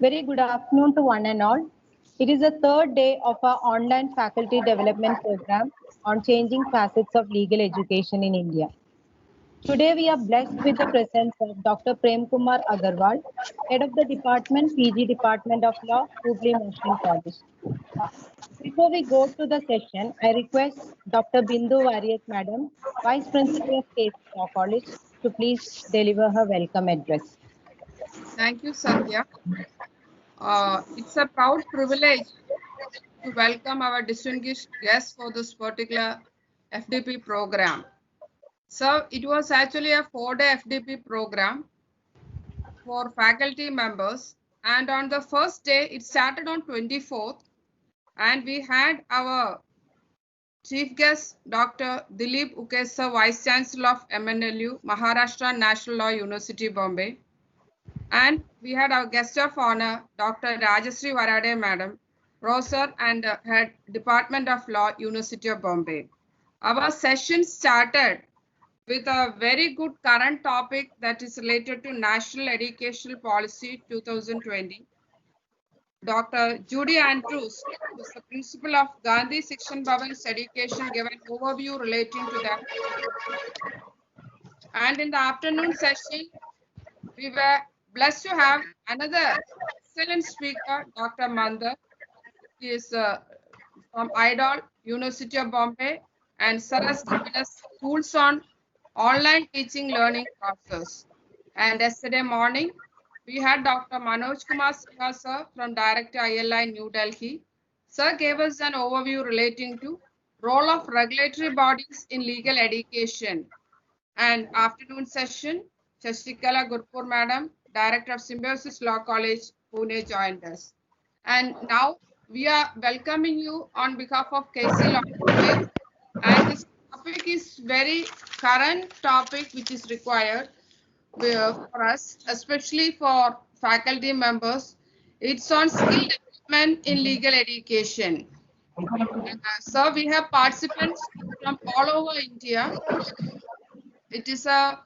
Very good afternoon to one and all. It is the third day of our online faculty development program on changing facets of legal education in India. Today we are blessed with the presence of Dr. Prem Kumar Agarwal, Head of the Department, PG Department of Law, Hubli Muslim College. Before we go to the session, I request Dr. Bindu Variath Madam, Vice Principal of KC Law College, to please deliver her welcome address. Thank you, Sandhya. It's a proud privilege to welcome our distinguished guests for this particular FDP program. So it was actually a 4-day FDP program for faculty members, and on the first day it started on 24th, and we had our chief guest Dr. Dilip Ukesa, Vice Chancellor of MNLU, Maharashtra National Law University, Bombay. And we had our guest of honor, Dr. Rajasri Varade Madam, Professor and Head Department of Law, University of Bombay. Our session started with a very good current topic that is related to National Educational Policy 2020. Dr. Judy Andrews, who is the principal of Gandhi Shikshan Bhavan's education, gave an overview relating to that. And in the afternoon session, we were blessed to have another excellent speaker, Dr. Mandar. He is from IDOL, University of Bombay, and Sir has given us tools on online teaching learning courses. And yesterday morning, we had Dr. Manoj Kumar Sinha sir from Director ILI New Delhi. Sir gave us an overview relating to role of regulatory bodies in legal education. And afternoon session, Shashikala Gurpur Madam, Director of Symbiosis Law College, Pune, joined us. And now we are welcoming you on behalf of KC Law College. And this topic is very current topic which is required for us, especially for faculty members. It's on skill development in legal education. So we have participants from all over India. It is a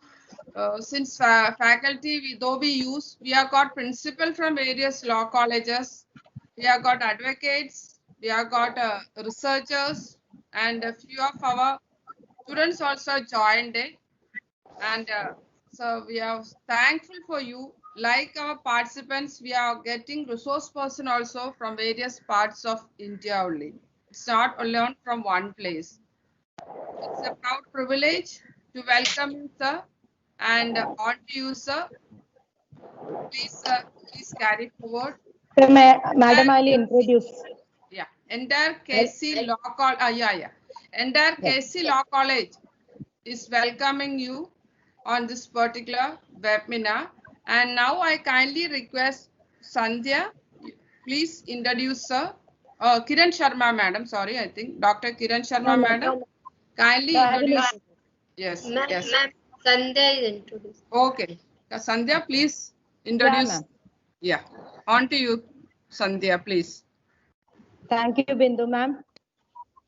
since faculty, we have got principal from various law colleges, we have got advocates, we have got researchers, and a few of our students also joined it. And so we are thankful for you. Like our participants, we are getting resource person also from various parts of India only. It's not only from one place. It's a proud privilege to welcome you, sir. And on to you, sir. Please carry forward. So, Madam, I'll introduce. Yeah, entire KC Law College. Entire KC Law College is welcoming you on this particular webinar. And now I kindly request Sandhya, please introduce sir. Kiran Sharma, madam. Sorry, I think Dr. Kiran Sharma, madam. Kindly introduce. Yes, yes. Sandhya is introduced. Okay. Sandhya, please introduce. Yeah. On to you, Sandhya, please. Thank you, Bindu ma'am.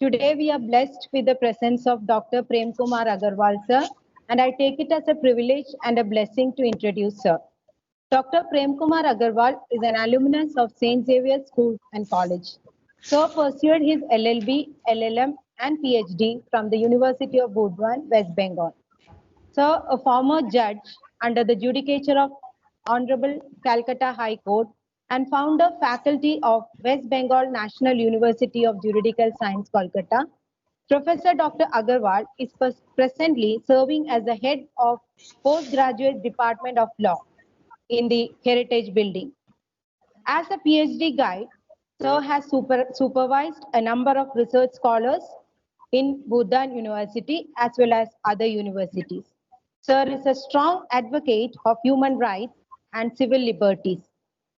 Today we are blessed with the presence of Dr. Prem Kumar Agarwal sir, and I take it as a privilege and a blessing to introduce sir. Dr. Prem Kumar Agarwal is an alumnus of St. Xavier's School and College. Sir pursued his LLB, LLM and PhD from the University of Burdwan, West Bengal. Sir, a former judge under the judicature of Honorable Calcutta High Court and founder faculty of West Bengal National University of Juridical Science, Kolkata, Professor Dr. Agarwal is presently serving as the head of postgraduate department of law in the Heritage Building. As a PhD guide, Sir has supervised a number of research scholars in Burdwan University as well as other universities. Sir is a strong advocate of human rights and civil liberties.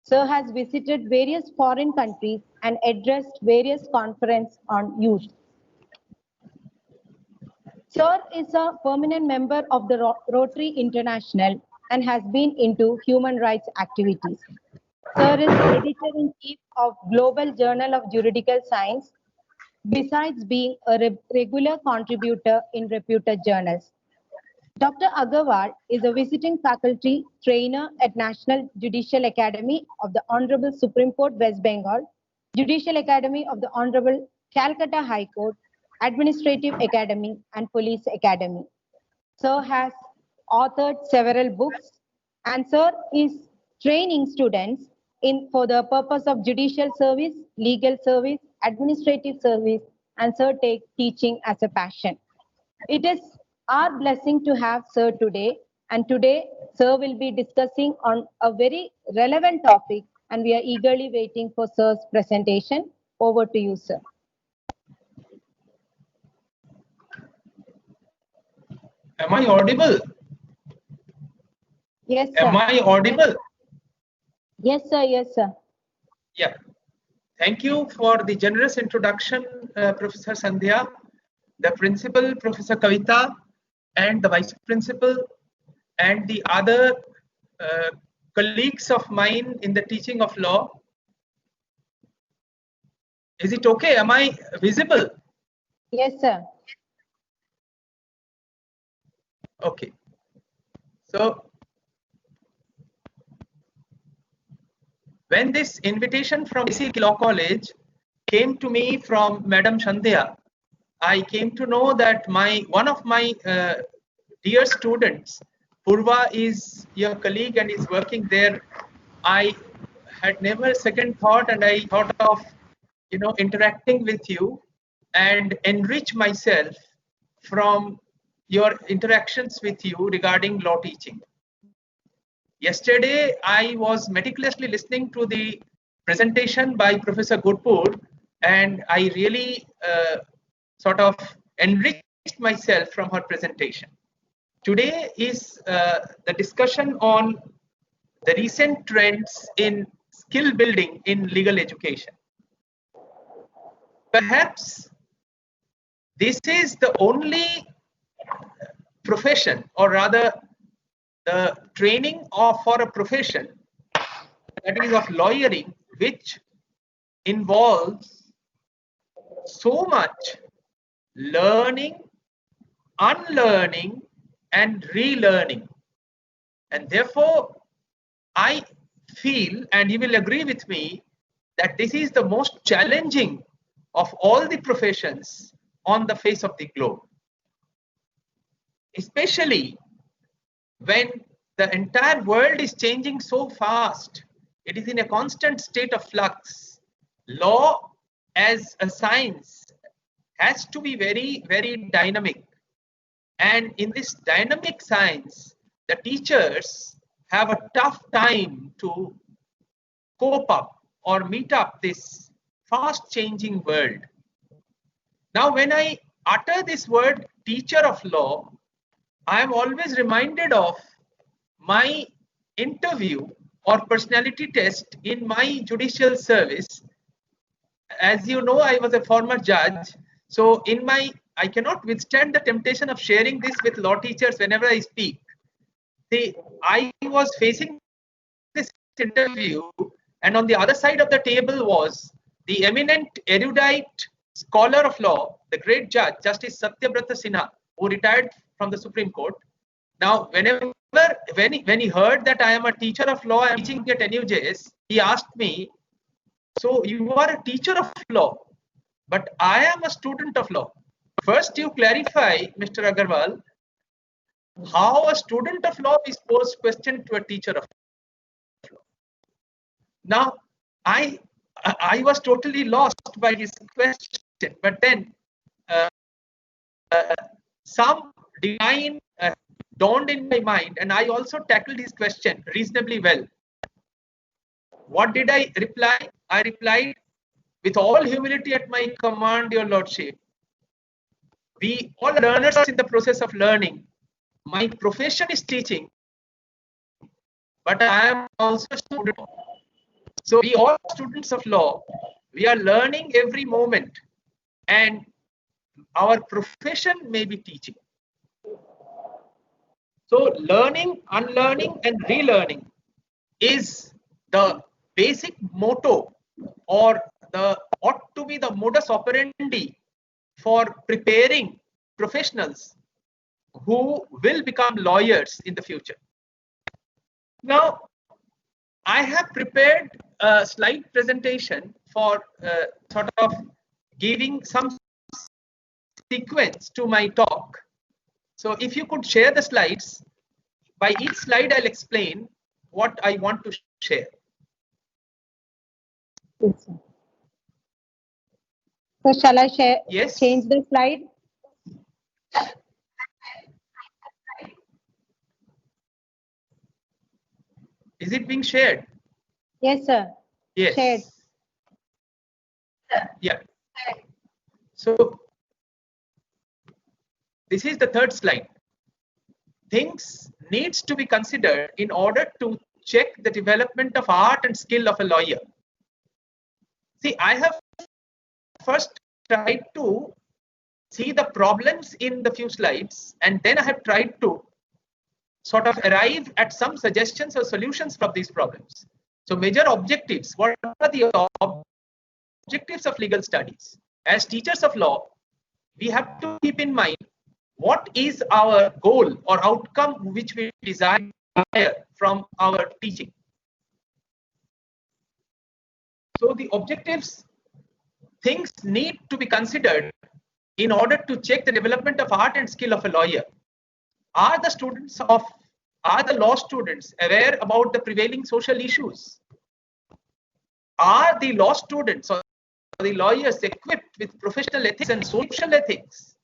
Sir has visited various foreign countries and addressed various conferences on youth. Sir is a permanent member of the Rotary International and has been into human rights activities. Sir is editor-in-chief of Global Journal of Juridical Science, besides being a regular contributor in reputed journals. Dr. Agarwal is a visiting faculty trainer at National Judicial Academy of the Honorable Supreme Court, West Bengal, Judicial Academy of the Honorable Calcutta High Court, Administrative Academy, and Police Academy. Sir has authored several books, and Sir is training students for the purpose of judicial service, legal service, administrative service, and Sir takes teaching as a passion. It is our blessing to have Sir today, and today Sir will be discussing on a very relevant topic, and we are eagerly waiting for Sir's presentation. Over to you, Sir. Am I audible? Yes, sir. Am I audible? Yes, sir. Yes, sir. Yeah. Thank you for the generous introduction, Professor Sandhya, the principal, Professor Kavita, and the vice principal, and the other colleagues of mine in the teaching of law. Is it okay? Am I visible? Yes, sir. Okay. So, when this invitation from Basic Law College came to me from Madam Sandhya, I came to know that one of my dear students, Purva, is your colleague and is working there. I had never second thought, and I thought of interacting with you and enrich myself from your interactions with you regarding law teaching. Yesterday, I was meticulously listening to the presentation by Professor Gurpur, and I really sort of enriched myself from her presentation. Today is the discussion on the recent trends in skill building in legal education. Perhaps this is the only profession, or rather the training for a profession that is of lawyering, which involves so much learning, unlearning, and relearning. And therefore, I feel, and you will agree with me, that this is the most challenging of all the professions on the face of the globe. Especially when the entire world is changing so fast, it is in a constant state of flux. Law as a science has to be very, very dynamic. And in this dynamic science, the teachers have a tough time to cope up or meet up this fast changing world. Now, when I utter this word teacher of law, I am always reminded of my interview or personality test in my judicial service. As you know, I was a former judge. So I cannot withstand the temptation of sharing this with law teachers whenever I speak. See, I was facing this interview, and on the other side of the table was the eminent erudite scholar of law, the great judge, Justice Satyabrata Sinha, who retired from the Supreme Court. Now, when he heard that I am a teacher of law, I am teaching at NUJS, he asked me, so you are a teacher of law, but I am a student of law. First, you clarify, Mr. Agarwal, how a student of law is posed question to a teacher of law. Now, I was totally lost by his question, but then some divine dawned in my mind, and I also tackled his question reasonably well. What did I reply? I replied, with all humility at my command, your lordship, we all learners in the process of learning. My profession is teaching, but I am also a student. So we all students of law, we are learning every moment, and our profession may be teaching. So learning, unlearning, and relearning is the basic motto, or ought to be the modus operandi for preparing professionals who will become lawyers in the future. Now, I have prepared a slide presentation for sort of giving some sequence to my talk. So if you could share the slides, by each slide I'll explain what I want to share. Yes, sir. So shall I share? Yes. Change the slide? Is it being shared? Yes, sir. Yes. Shared. Yeah. So this is the third slide. Things needs to be considered in order to check the development of art and skill of a lawyer. See, I have first tried to see the problems in the few slides, and then I have tried to sort of arrive at some suggestions or solutions from these problems. So major objectives, what are the objectives of legal studies? As teachers of law, we have to keep in mind what is our goal or outcome which we desire from our teaching. So the objectives, things need to be considered in order to check the development of art and skill of a lawyer. Are the law students aware about the prevailing social issues? Are the law students or the lawyers equipped with professional ethics and social ethics?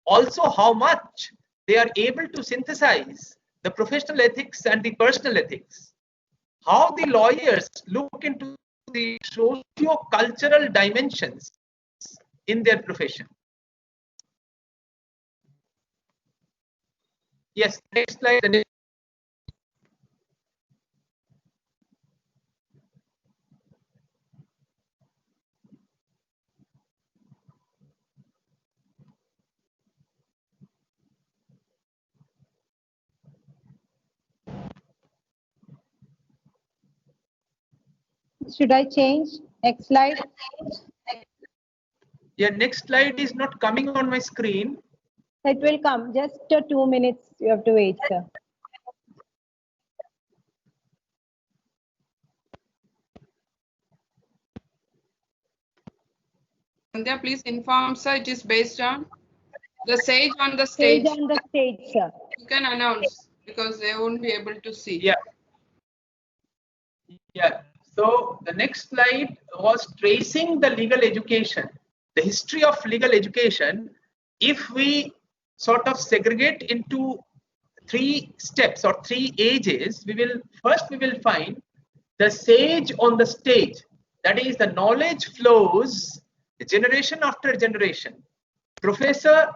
Also, how much they are able to synthesize the professional ethics and the personal ethics? How the lawyers look into the socio-cultural dimensions in their profession? Yes, next slide. Should I change? Next slide. Yeah, next slide is not coming on my screen. It will come. Just 2 minutes. You have to wait, sir. Sandhya, please inform, sir, it is based on the sage on the stage. Stage on the stage, sir. You can announce because they won't be able to see. Yeah. Yeah. So the next slide was tracing the legal education, the history of legal education. If we sort of segregate into 3 steps or 3 ages, we will find the sage on the stage. That is, the knowledge flows generation after generation. Professor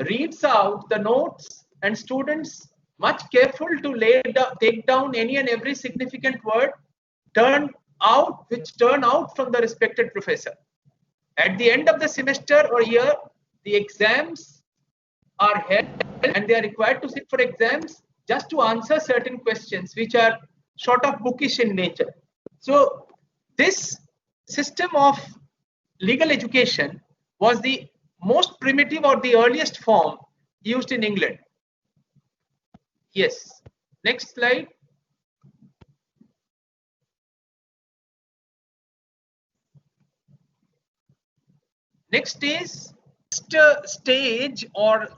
reads out the notes and students much careful to take down any and every significant word which turn out from the respected professor. At the end of the semester or year, the exams are held and they are required to sit for exams just to answer certain questions which are sort of bookish in nature. So this system of legal education was the most primitive or the earliest form used in England. Yes, next slide. Next is stage or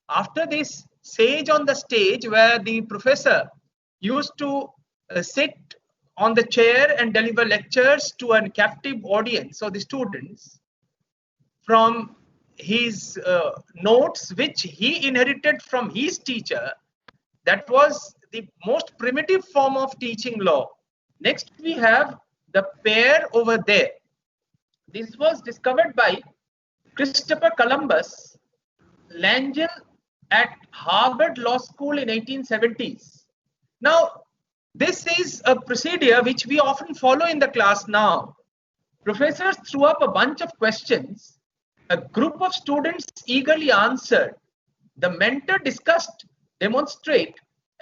after this sage on the stage, where the professor used to sit on the chair and deliver lectures to a captive audience, so the students, from his notes which he inherited from his teacher. That was the most primitive form of teaching law. Next we have the pair over there. This was discovered by Christopher Columbus Langell at Harvard Law School in 1870s. Now, this is a procedure which we often follow in the class now. Professors threw up a bunch of questions. A group of students eagerly answered. The mentor discussed, demonstrate,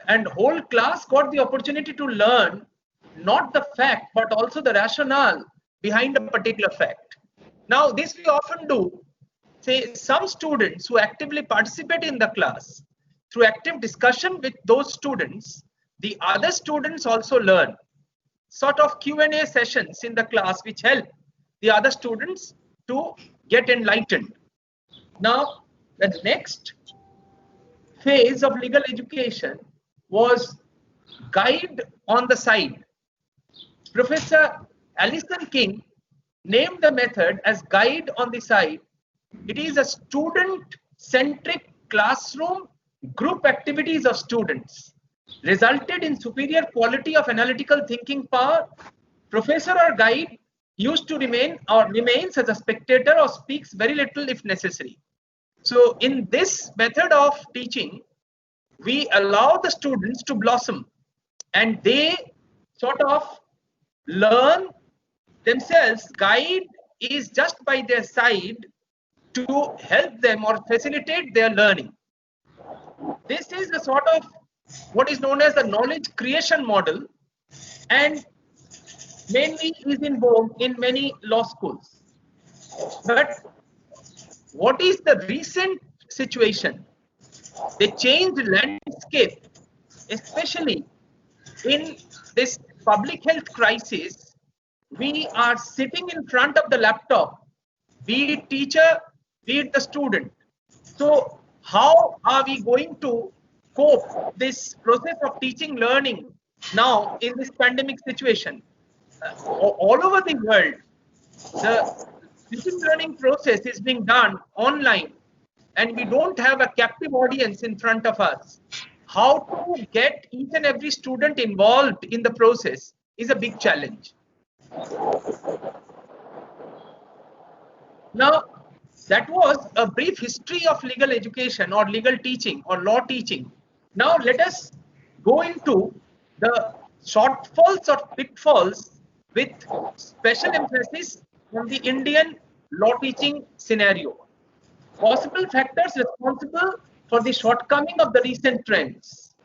and whole class got the opportunity to learn not the fact, but also the rationale behind a particular fact. Now, this we often do say some students who actively participate in the class, through active discussion with those students, the other students also learn. Sort of Q&A sessions in the class which help the other students to get enlightened. Now, the next phase of legal education was guide on the side. Professor Alison King named the method as guide on the side. It is a student-centric classroom group activities of students resulted in superior quality of analytical thinking power. Professor or guide used to remain or remains as a spectator or speaks very little if necessary. So in this method of teaching, we allow the students to blossom and they sort of learn themselves. Guide is just by their side to help them or facilitate their learning. This is a sort of what is known as the knowledge creation model and mainly is in vogue in many law schools. But what is the recent situation? The changed landscape, especially in this public health crisis. We are sitting in front of the laptop, be it teacher, be it the student. So how are we going to cope this process of teaching learning now in this pandemic situation? All over the world, the teaching learning process is being done online and we don't have a captive audience in front of us. How to get each and every student involved in the process is a big challenge. Now, that was a brief history of legal education or legal teaching or law teaching. Now, let us go into the shortfalls or pitfalls with special emphasis on the Indian law teaching scenario. Possible factors responsible for the shortcoming of the recent trends.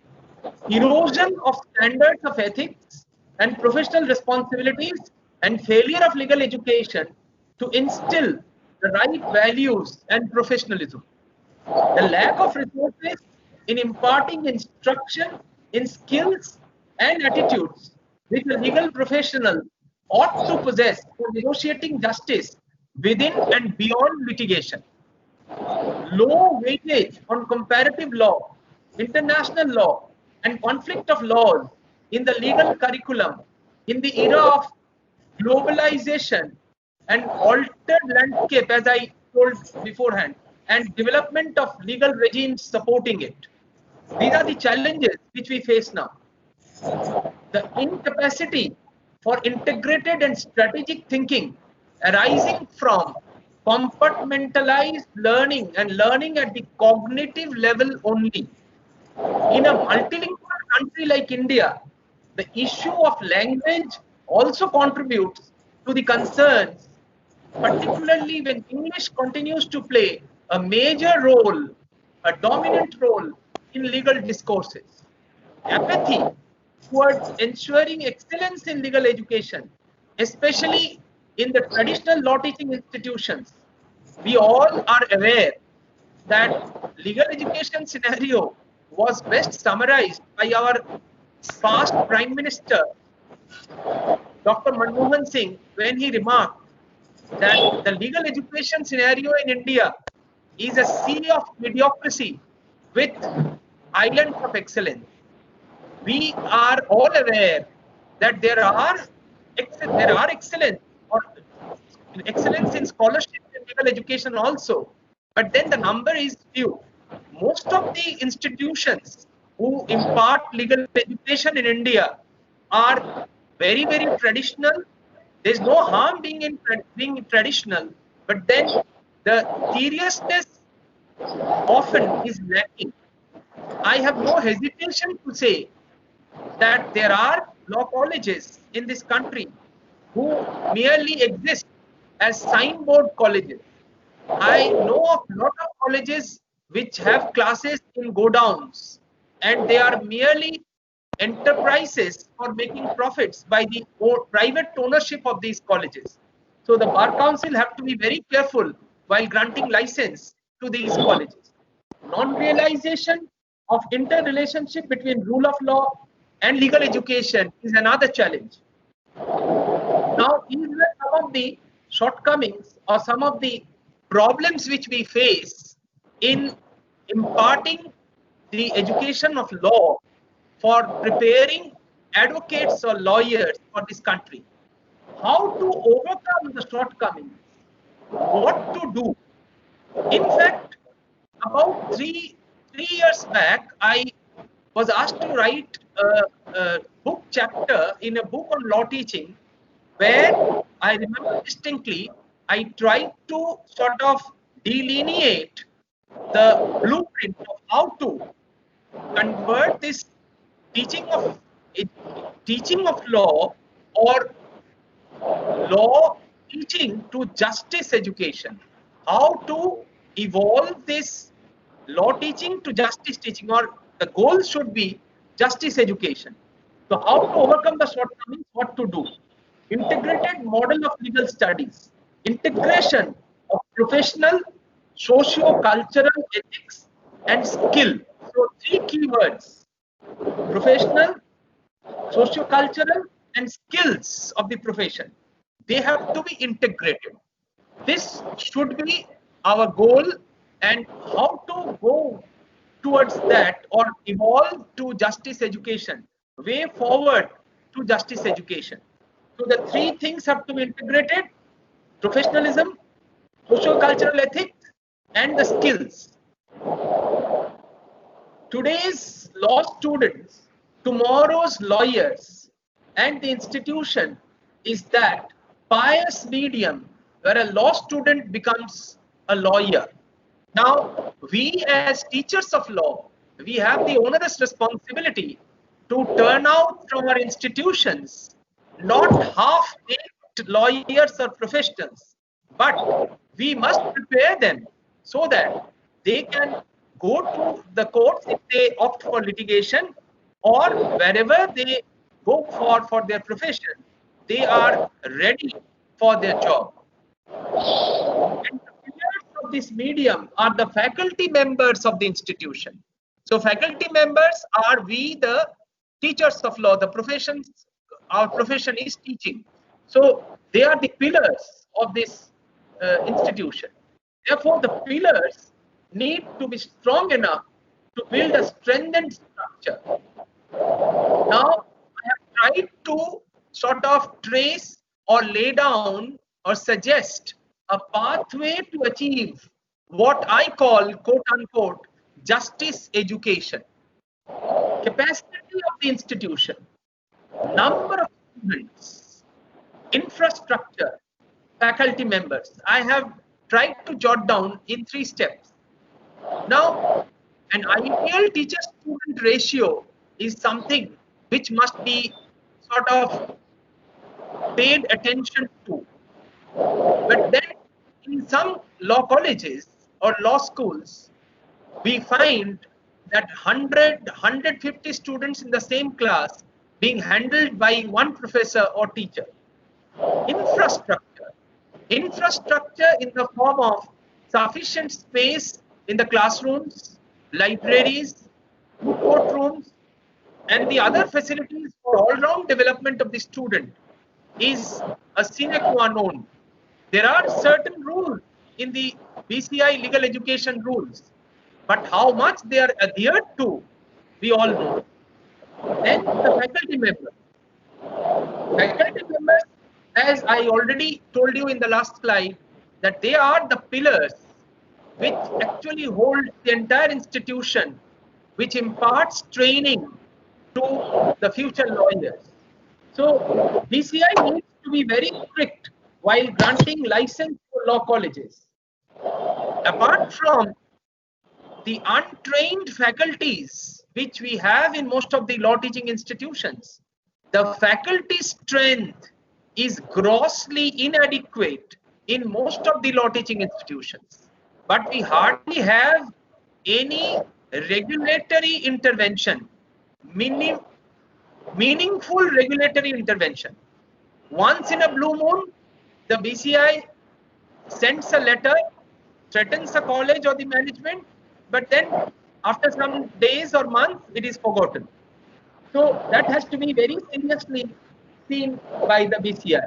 Erosion of standards of ethics and professional responsibilities and failure of legal education to instill the right values and professionalism. The lack of resources in imparting instruction in skills and attitudes which a legal professional ought to possess for negotiating justice within and beyond litigation. Low weightage on comparative law, international law, and conflict of laws in the legal curriculum in the era of globalization and altered landscape, as I told beforehand, and development of legal regimes supporting it. These are the challenges which we face now. The incapacity for integrated and strategic thinking arising from compartmentalized learning and learning at the cognitive level only. In a multilingual country like India, the issue of language also contributes to the concerns, particularly when English continues to play a major role, a dominant role in legal discourses. Apathy towards ensuring excellence in legal education, especially in the traditional law teaching institutions. We all are aware that legal education scenario was best summarized by our past Prime Minister, Dr. Manmohan Singh, when he remarked that the legal education scenario in India is a sea of mediocrity with islands of excellence. We are all aware that there are excellence or excellence in scholarship and legal education also, but then the number is few. Most of the institutions who impart legal education in India are very, very traditional. There's no harm being traditional, but then the seriousness often is lacking. I have no hesitation to say that there are law colleges in this country who merely exist as signboard colleges. I know of a lot of colleges which have classes in godowns and they are merely enterprises for making profits by the private ownership of these colleges. So the Bar Council have to be very careful while granting license to these colleges. Non-realization of interrelationship between rule of law and legal education is another challenge. Now, these are some of the shortcomings or some of the problems which we face in imparting the education of law for preparing advocates or lawyers for this country. How to overcome the shortcomings, what to do. In fact, about three years back, I was asked to write a book chapter in a book on law teaching, where I remember distinctly, I tried to sort of delineate the blueprint of how to convert this teaching of law or law teaching to justice education. How to evolve this law teaching to justice teaching, or the goal should be justice education. So how to overcome the shortcomings, what to do. Integrated model of legal studies, integration of professional, socio-cultural ethics and skill. So three keywords: professional, socio-cultural and skills of the profession. They have to be integrated. This should be our goal, and how to go towards that or evolve to justice education, way forward to justice education. So the three things have to be integrated: professionalism, socio-cultural ethics and the skills. Today's law students, tomorrow's lawyers, and the institution is that pious medium where a law student becomes a lawyer. Now, we as teachers of law, we have the onerous responsibility to turn out from our institutions not half-baked lawyers or professionals, but we must prepare them so that they can go to the courts if they opt for litigation, or wherever they go for their profession, they are ready for their job. And the pillars of this medium are the faculty members of the institution. So faculty members are we, the teachers of law, the professions, our profession is teaching. So they are the pillars of this institution. Therefore, the pillars need to be strong enough to build a strengthened structure. Now, I have tried to sort of trace or lay down or suggest a pathway to achieve what I call, quote unquote, justice education. Capacity of the institution, number of students, infrastructure, faculty members. I have tried to jot down in 3 steps. Now, an ideal teacher-student ratio is something which must be sort of paid attention to. But then in some law colleges or law schools, we find that 150 students in the same class being handled by one professor or teacher. Infrastructure in the form of sufficient space in the classrooms, libraries, courtrooms, and the other facilities for all-round development of the student is a sine qua non. There are certain rules in the BCI legal education rules, but how much they are adhered to, we all know. Then the faculty members. Faculty members, as I already told you in the last slide, that they are the pillars which actually hold the entire institution, which imparts training to the future lawyers. So BCI needs to be very strict while granting license for law colleges. Apart from the untrained faculties which we have in most of the law teaching institutions, the faculty strength is grossly inadequate in most of the law teaching institutions. But we hardly have any regulatory intervention, meaningful regulatory intervention. Once in a blue moon, the BCI sends a letter threatens the college or the management, but then after some days or months, it is forgotten. So that has to be very seriously seen by the BCI.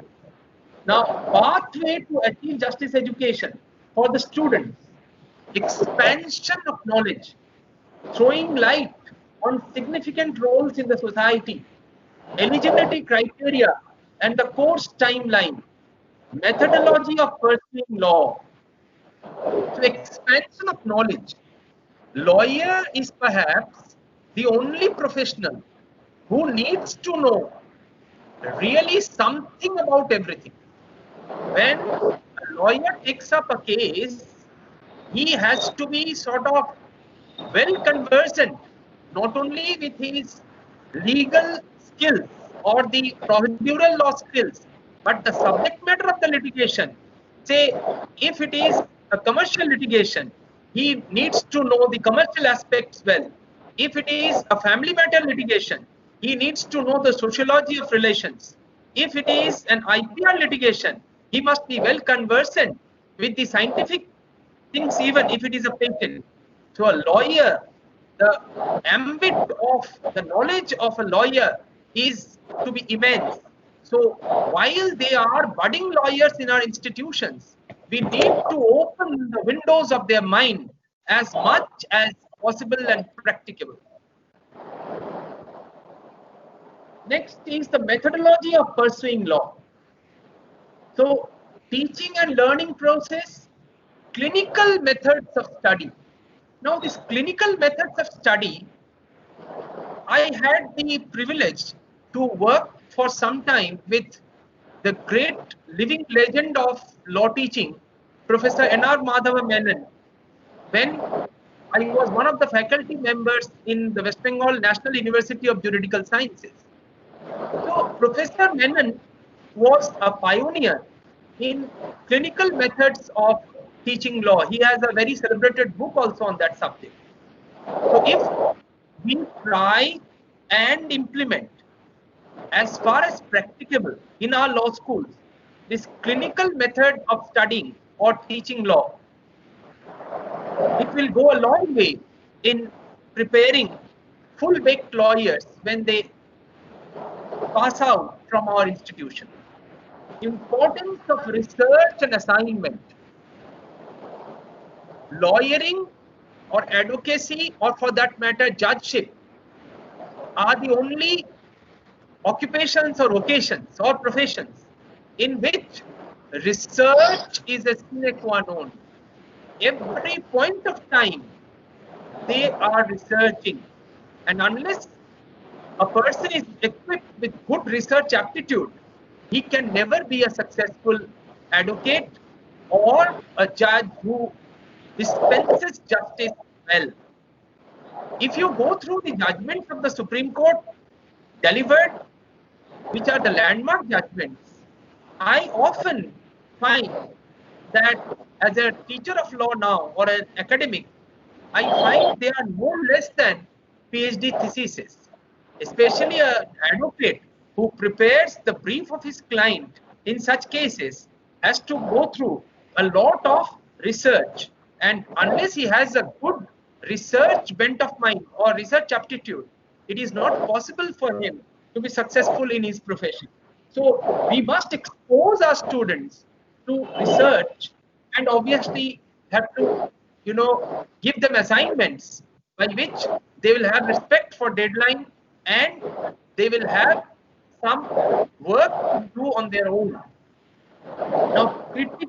Now, pathway to achieve justice education for the students, expansion of knowledge, throwing light on significant roles in the society, eligibility criteria and the course timeline, methodology of pursuing law. So expansion of knowledge. Lawyer is perhaps the only professional who needs to know really something about everything. When a lawyer takes up a case, he has to be sort of well conversant, not only with his legal skills or the procedural law skills, but the subject matter of the litigation. Say, if it is a commercial litigation, he needs to know the commercial aspects well. If it is a family matter litigation, he needs to know the sociology of relations. If it is an IPR litigation, he must be well conversant with the scientific things, even if it is a patent. So a lawyer, the ambit of the knowledge of a lawyer is to be immense. So while they are budding lawyers in our institutions, we need to open the windows of their mind as much as possible and practicable. Next is the methodology of pursuing law. So teaching and learning process, clinical methods of study. Now these clinical methods of study, I had the privilege to work for some time with the great living legend of law teaching, Professor N.R. Madhava Menon, when I was one of the faculty members in the West Bengal National University of Juridical Sciences. So Professor Menon was a pioneer in clinical methods of teaching law. He has a very celebrated book also on that subject. So if we try and implement as far as practicable in our law schools this clinical method of studying or teaching law, it will go a long way in preparing full-baked lawyers when they pass out from our institution. Importance of research and assignment. Lawyering or advocacy, or for that matter judgeship, are the only occupations or vocations or professions in which research is a sine qua non. Every point of time they are researching, and unless a person is equipped with good research aptitude, he can never be a successful advocate or a judge who dispenses justice well. If you go through the judgments of the Supreme Court delivered, which are the landmark judgments, I often find that as a teacher of law now or an academic, I find they are no less than PhD theses, especially an advocate who prepares the brief of his client in such cases has to go through a lot of research, and unless he has a good research bent of mind or research aptitude, it is not possible for him to be successful in his profession. So we must expose our students to research, and obviously have to, give them assignments by which they will have respect for deadline and they will have some work to do on their own. Now, critical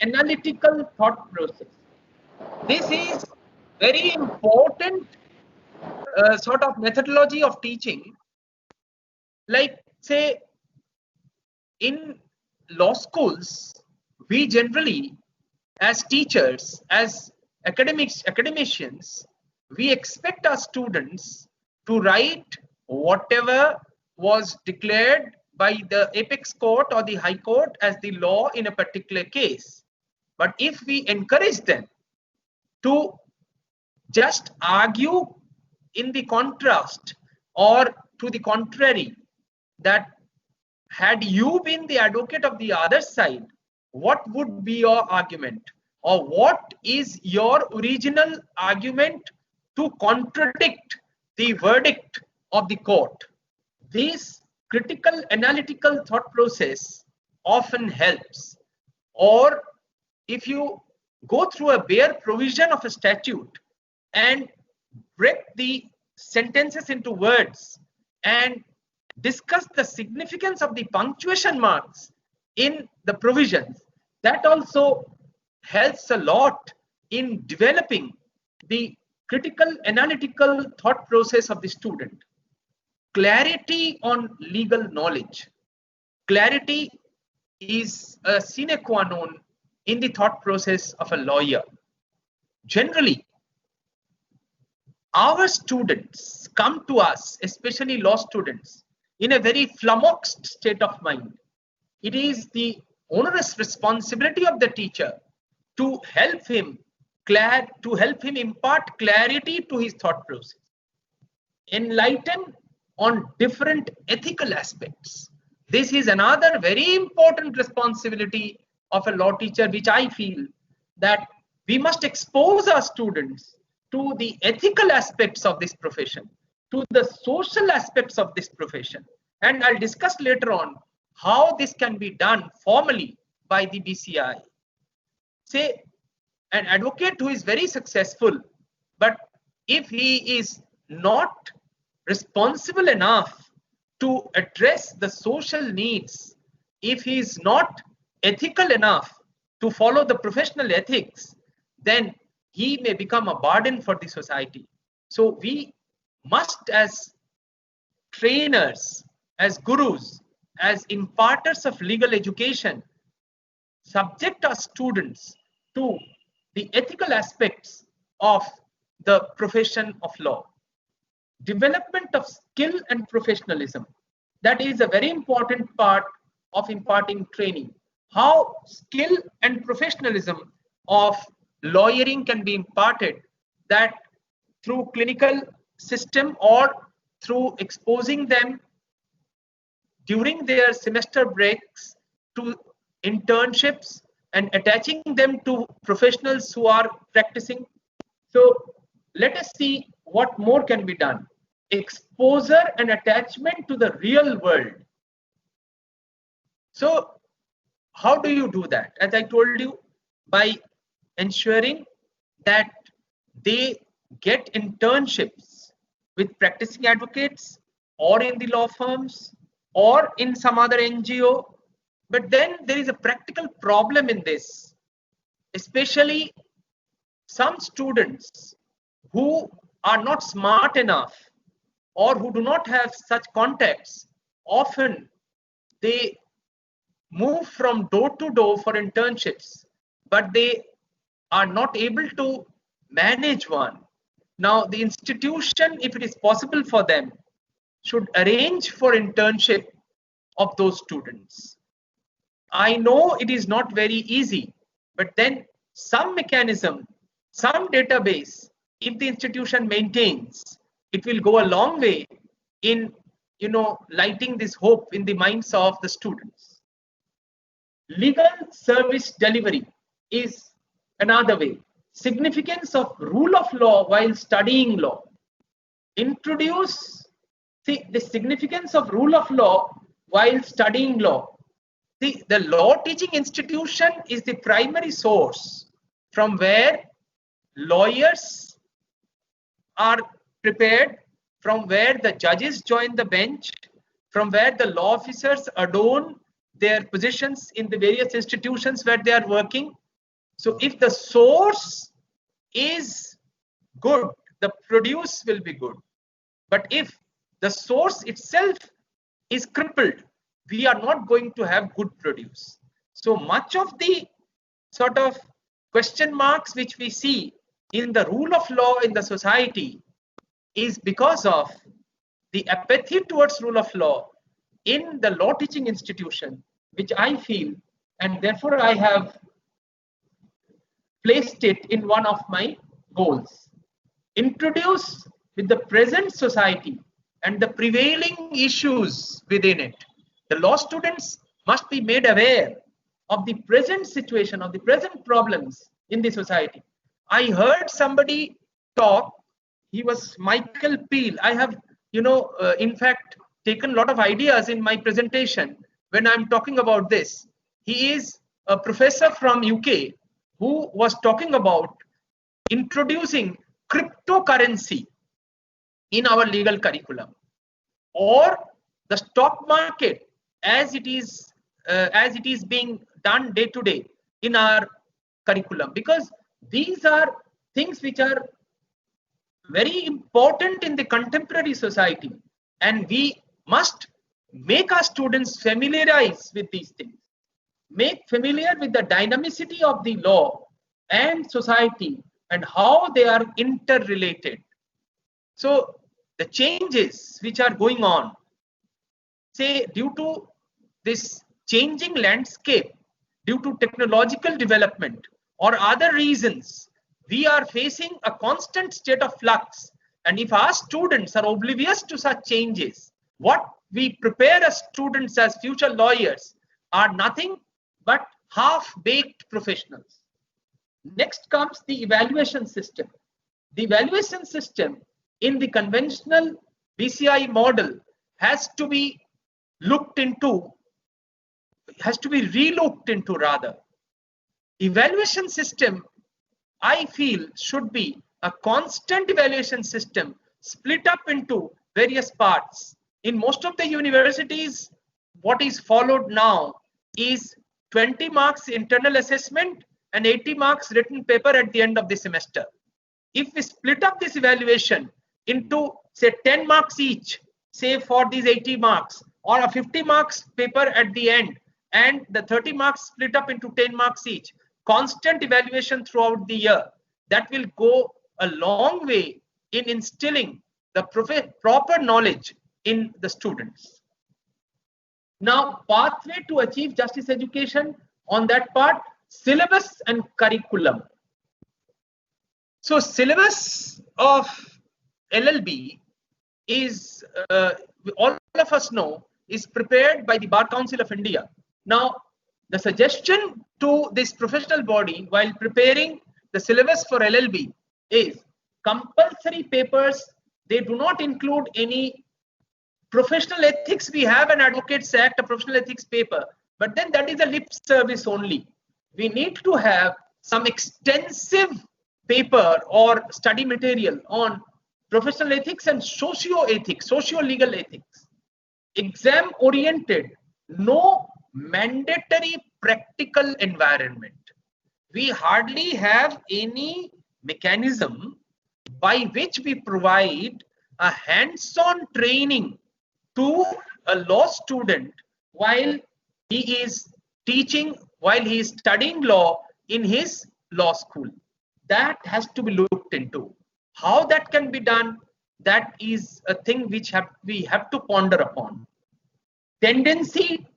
analytical thought process. This is very important sort of methodology of teaching. Like, say, in law schools, we generally, as teachers, as academicians, we expect our students to write whatever was declared by the apex court or the high court as the law in a particular case. But if we encourage them to just argue in the contrast or to the contrary, that had you been the advocate of the other side, what would be your argument? or what is your original argument to contradict the verdict of the court. This critical analytical thought process often helps. Or if you go through a bare provision of a statute and break the sentences into words and discuss the significance of the punctuation marks in the provisions, that also helps a lot in developing the critical analytical thought process of the student. Clarity on legal knowledge. Clarity is a sine qua non in the thought process of a lawyer. Generally, our students come to us, especially law students, in a very flummoxed state of mind. It is the onerous responsibility of the teacher to help him impart clarity to his thought process, enlighten on different ethical aspects. This is another very important responsibility of a law teacher, which I feel that we must expose our students to the ethical aspects of this profession, to the social aspects of this profession. And I'll discuss later on how this can be done formally by the BCI. Say, an advocate who is very successful, but if he is not responsible enough to address the social needs, if he is not ethical enough to follow the professional ethics, then he may become a burden for the society. So we must, as trainers, as gurus, as imparters of legal education, subject our students to the ethical aspects of the profession of law. Development of skill and professionalism. That is a very important part of imparting training. How skill and professionalism of lawyering can be imparted, that through clinical system or through exposing them during their semester breaks to internships and attaching them to professionals who are practicing. So let us see what more can be done. Exposure and attachment to the real world. So how do you do that? As I told you, by ensuring that they get internships with practicing advocates or in the law firms or in some other NGO. But then there is a practical problem in this, especially some students who are not smart enough or who do not have such contacts. Often they move from door to door for internships, but they are not able to manage one. Now the institution, if it is possible for them, should arrange for internship of those students. I know it is not very easy, but then some mechanism, some database, if the institution maintains, it will go a long way in, lighting this hope in the minds of the students. Legal service delivery is another way. Significance of rule of law while studying law. Introduce, see, the significance of rule of law while studying law. The law teaching institution is the primary source from where lawyers are prepared, from where the judges join the bench, from where the law officers adorn their positions in the various institutions where they are working. So if the source is good, the produce will be good. But if the source itself is crippled, we are not going to have good produce. So much of the sort of question marks which we see in the rule of law in the society is because of the apathy towards rule of law in the law teaching institution, which I feel, and therefore I have placed it in one of my goals. Introduce with the present society and the prevailing issues within it. The law students must be made aware of the present situation, of the present problems in the society. I heard somebody talk. He was Michael Peel. I have, in fact, taken a lot of ideas in my presentation when I'm talking about this. He is a professor from UK who was talking about introducing cryptocurrency in our legal curriculum, or the stock market as it is being done day to day in our curriculum, because these are things which are very important in the contemporary society, and we must make our students familiarize with these things, make familiar with the dynamicity of the law and society and how they are interrelated. So the changes which are going on, say due to this changing landscape, due to technological development or other reasons, we are facing a constant state of flux. And if our students are oblivious to such changes, what we prepare as students as future lawyers are nothing but half-baked professionals. Next comes the evaluation system. The evaluation system in the conventional BCI model has to be relooked into rather. Evaluation system, I feel, should be a constant evaluation system split up into various parts. In most of the universities, what is followed now is 20 marks internal assessment and 80 marks written paper at the end of the semester. If we split up this evaluation into, say, 10 marks each, say for these 80 marks, or a 50 marks paper at the end, and the 30 marks split up into 10 marks each, constant evaluation throughout the year, that will go a long way in instilling the proper knowledge in the students. Now, pathway to achieve justice education, on that part, syllabus and curriculum. So syllabus of LLB is, all of us know, is prepared by the Bar Council of India. Now, the suggestion to this professional body while preparing the syllabus for LLB is compulsory papers. They do not include any professional ethics. We have an Advocates Act, a professional ethics paper, but then that is a lip service only. We need to have some extensive paper or study material on professional ethics and socio-ethics, socio-legal ethics. Exam oriented, no mandatory practical environment. We hardly have any mechanism by which we provide a hands-on training to a law student while he is teaching, while he is studying law in his law school. That has to be looked into. How that can be done, that is a thing which we have to ponder upon. Tendency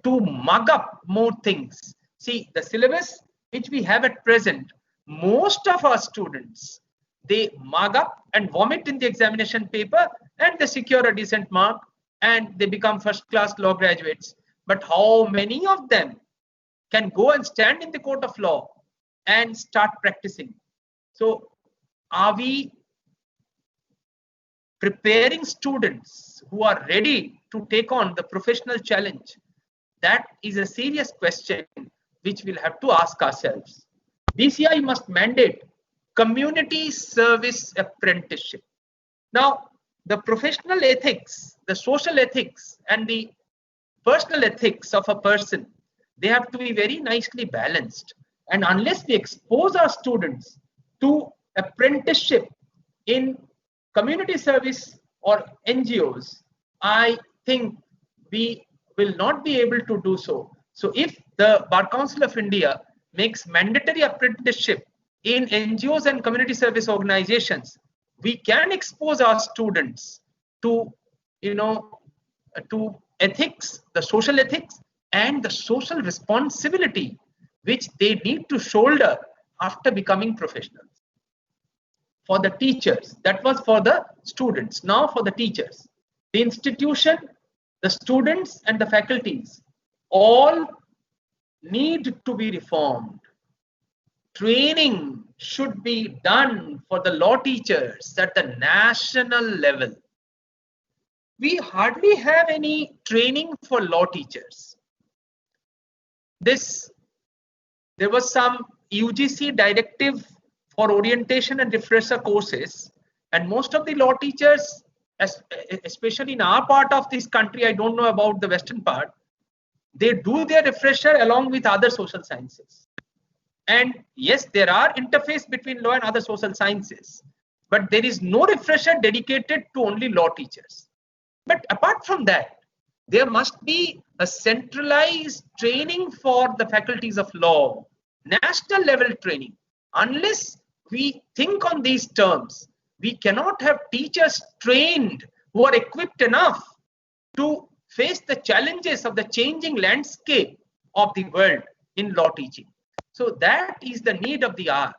to mug up more things. See, the syllabus which we have at present, most of our students, they mug up and vomit in the examination paper and they secure a decent mark and they become first-class law graduates. But how many of them can go and stand in the court of law and start practicing? So are we preparing students who are ready to take on the professional challenge? That is a serious question which we'll have to ask ourselves. BCI must mandate community service apprenticeship. Now, the professional ethics, the social ethics, and the personal ethics of a person, they have to be very nicely balanced. And unless we expose our students to apprenticeship in community service or NGOs, I think we will not be able to do so. So if the Bar Council of India makes mandatory apprenticeship in NGOs and community service organizations, we can expose our students to, to ethics, the social ethics and the social responsibility which they need to shoulder after becoming professionals. For the teachers, that was for the students. Now for the teachers, the institution, the students and the faculties all need to be reformed. training should be done for the law teachers at the national level. We hardly have any training for law teachers. There was some UGC directive for orientation and refresher courses, and most of the law teachers, especially in our part of this country, I don't know about the western part, they do their refresher along with other social sciences. And yes, there are interface between law and other social sciences, but there is no refresher dedicated to only law teachers. But apart from that, there must be a centralized training for the faculties of law, national level training. Unless we think on these terms, we cannot have teachers trained who are equipped enough to face the challenges of the changing landscape of the world in law teaching. So that is the need of the hour,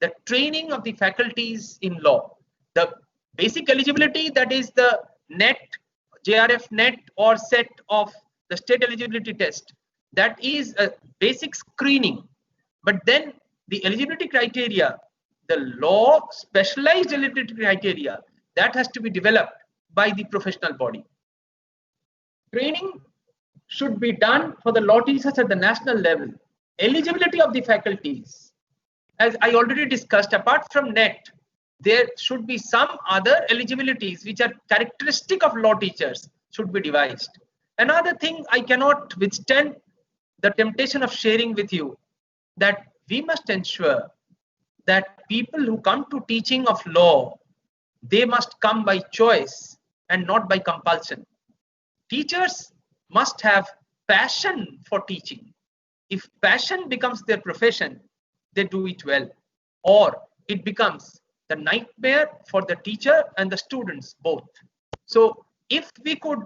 the training of the faculties in law. The basic eligibility, that is the NET, JRF NET or set of the state eligibility test, that is a basic screening. But then the eligibility criteria, the law specialized eligibility criteria, that has to be developed by the professional body. Training should be done for the law teachers at the national level. Eligibility of the faculties, as I already discussed, apart from NET, there should be some other eligibilities which are characteristic of law teachers should be devised. Another thing I cannot withstand the temptation of sharing with you, that we must ensure that people who come to teaching of law, they must come by choice and not by compulsion. Teachers must have passion for teaching. If passion becomes their profession, they do it well, or it becomes the nightmare for the teacher and the students both. So if we could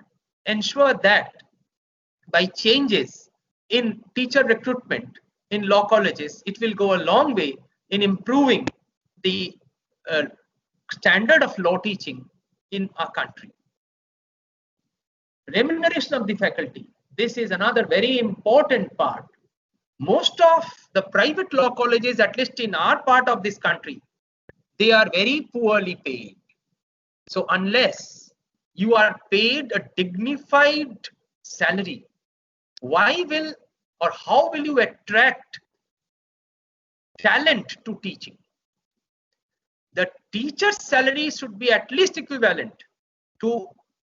ensure that by changes in teacher recruitment in law colleges, it will go a long way in improving the standard of law teaching in our country. Remuneration of the faculty. This is another very important part. Most of the private law colleges, at least in our part of this country, they are very poorly paid. So unless you are paid a dignified salary, why will or how will you attract talent to teaching? The teacher's salary should be at least equivalent to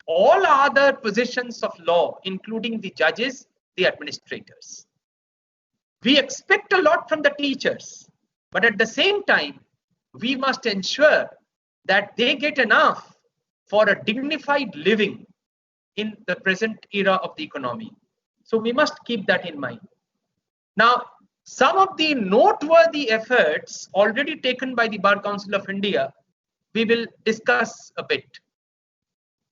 all other positions of law, including the judges, the administrators. We expect a lot from the teachers, but at the same time, we must ensure that they get enough for a dignified living in the present era of the economy. So we must keep that in mind. Now, some of the noteworthy efforts already taken by the Bar Council of India, we will discuss a bit.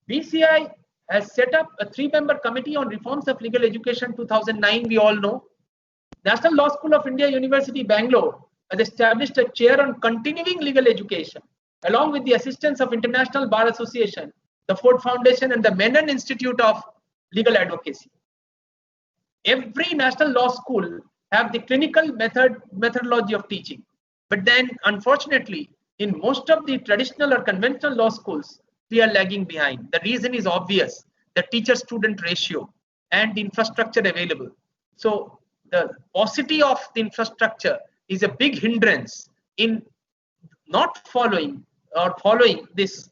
BCI has set up a 3-member committee on reforms of legal education 2009, we all know. National Law School of India, University, Bangalore has established a chair on continuing legal education, along with the assistance of International Bar Association, the Ford Foundation, and the Menon Institute of Legal Advocacy. Every national law school have the clinical methodology of teaching. But then, unfortunately, in most of the traditional or conventional law schools, we are lagging behind. The reason is obvious, the teacher-student ratio and the infrastructure available. So the paucity of the infrastructure is a big hindrance in not following this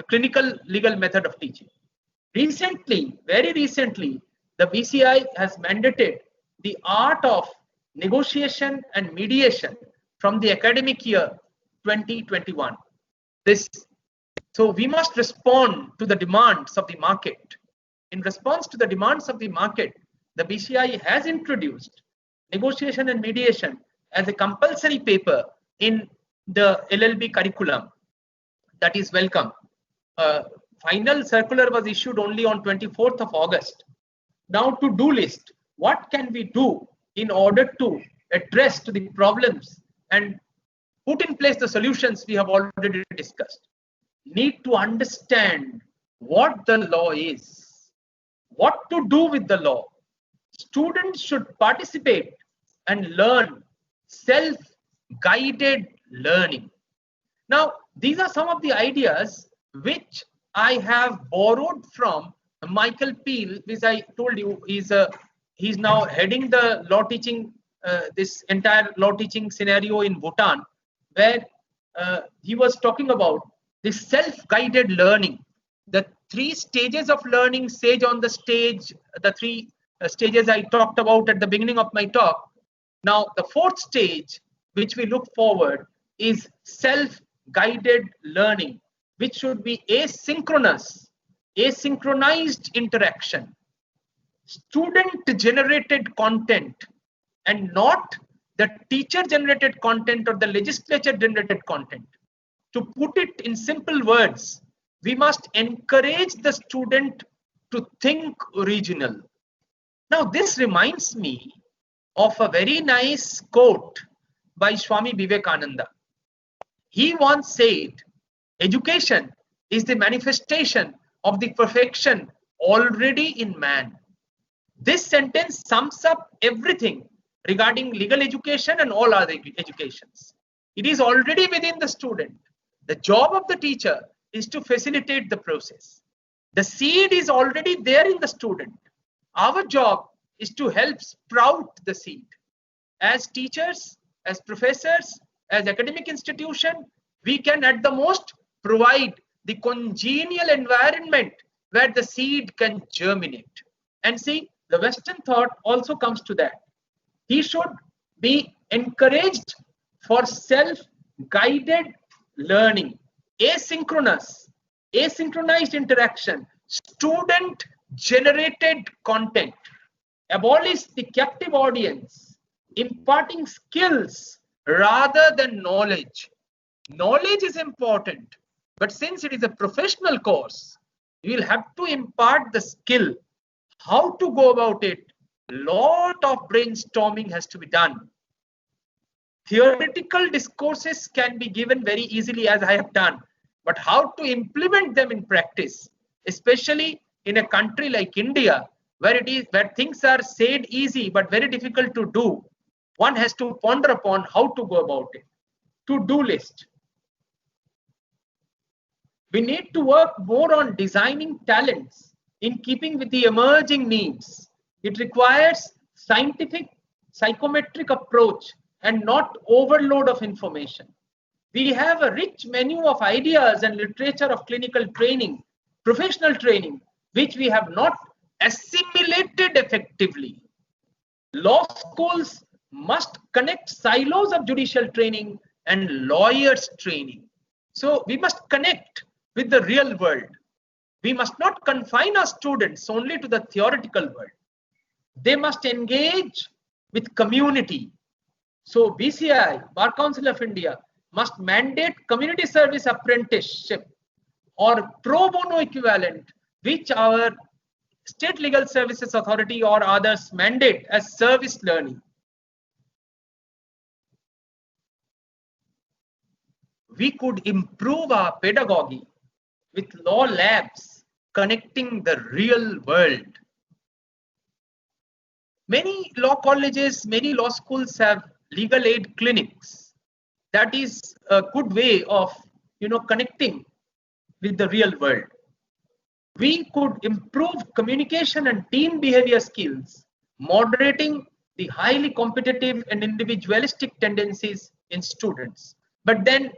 clinical legal method of teaching. Recently, very recently, the BCI has mandated the art of negotiation and mediation from the academic year 2021. So we must respond to the demands of the market. In response to the demands of the market, the BCI has introduced negotiation and mediation as a compulsory paper in the LLB curriculum. That is welcome. Final circular was issued only on 24th of August. Now, to-do list. What can we do in order to address to the problems and put in place the solutions we have already discussed? Need to understand what the law is, what to do with the law. Students should participate and learn self-guided learning. Now, these are some of the ideas which I have borrowed from Michael Peel, which I told you he's now heading the law teaching, this entire law teaching scenario in Bhutan, where he was talking about this self-guided learning. The 3 stages of learning, sage on the stage, the 3 stages I talked about at the beginning of my talk. Now, the 4th stage, which we look forward, is self-guided learning, which should be asynchronous, asynchronized interaction, student-generated content, and not the teacher-generated content or the legislature-generated content. To put it in simple words, we must encourage the student to think original. Now, this reminds me of a very nice quote by Swami Vivekananda. He once said, education is the manifestation of the perfection already in man. This sentence sums up everything regarding legal education and all other educations. It is already within the student. The job of the teacher is to facilitate the process. The seed is already there in the student. Our job is to help sprout the seed. As teachers, as professors, as academic institution, we can at the most provide the congenial environment where the seed can germinate. And see, the Western thought also comes to that. He should be encouraged for self-guided learning, asynchronous, asynchronized interaction, student-generated content, abolish the captive audience, imparting skills rather than knowledge. Knowledge is important, but since it is a professional course, you will have to impart the skill. How to go about it? Lot of brainstorming has to be done. Theoretical discourses can be given very easily, as I have done, but how to implement them in practice, especially in a country like India, where things are said easy but very difficult to do, one has to ponder upon how to go about it. To-do list. We need to work more on designing talents in keeping with the emerging needs. It requires scientific, psychometric approach and not overload of information. We have a rich menu of ideas and literature of clinical training, professional training, which we have not assimilated effectively. Law schools must connect silos of judicial training and lawyers training. So we must connect with the real world. We must not confine our students only to the theoretical world. They must engage with community. So BCI, Bar Council of India, must mandate community service apprenticeship or pro bono equivalent, which our State Legal Services Authority or others mandate as service learning. We could improve our pedagogy with law labs connecting the real world. Many law colleges, many law schools have legal aid clinics. That is a good way of connecting with the real world. We could improve communication and team behavior skills, moderating the highly competitive and individualistic tendencies in students. But then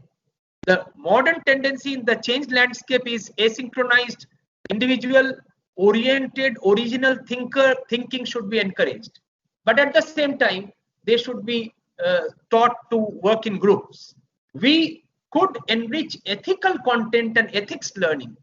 the modern tendency in the changed landscape is asynchronized, individual oriented, original thinking should be encouraged. But at the same time, they should be taught to work in groups. We could enrich ethical content and ethics learning.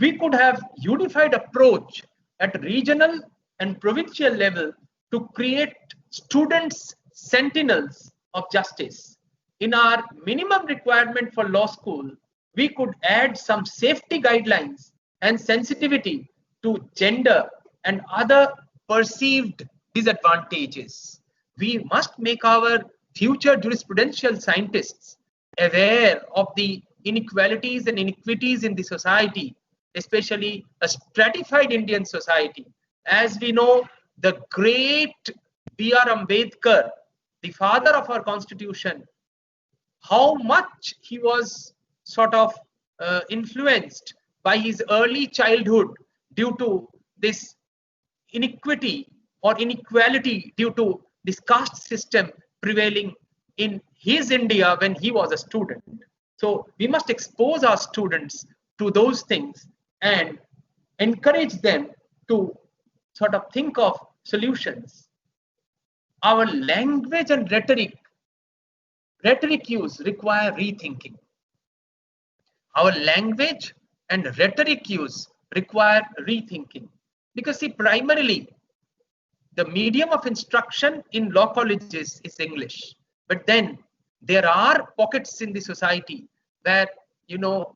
We could have unified approach at regional and provincial level to create students sentinels of justice. In our minimum requirement for law school, we could add some safety guidelines and sensitivity to gender and other perceived disadvantages. We must make our future jurisprudential scientists aware of the inequalities and iniquities in the society, especially a stratified Indian society. As we know, the great B.R. Ambedkar the father of our constitution, how much he was sort of influenced by his early childhood due to this inequity or inequality due to this caste system prevailing in his India when he was a student. So we must expose our students to those things and encourage them to sort of think of solutions. Our language and rhetoric use require rethinking. Our language and rhetoric use require rethinking. Because see, primarily, the medium of instruction in law colleges is English. But then there are pockets in the society where, you know,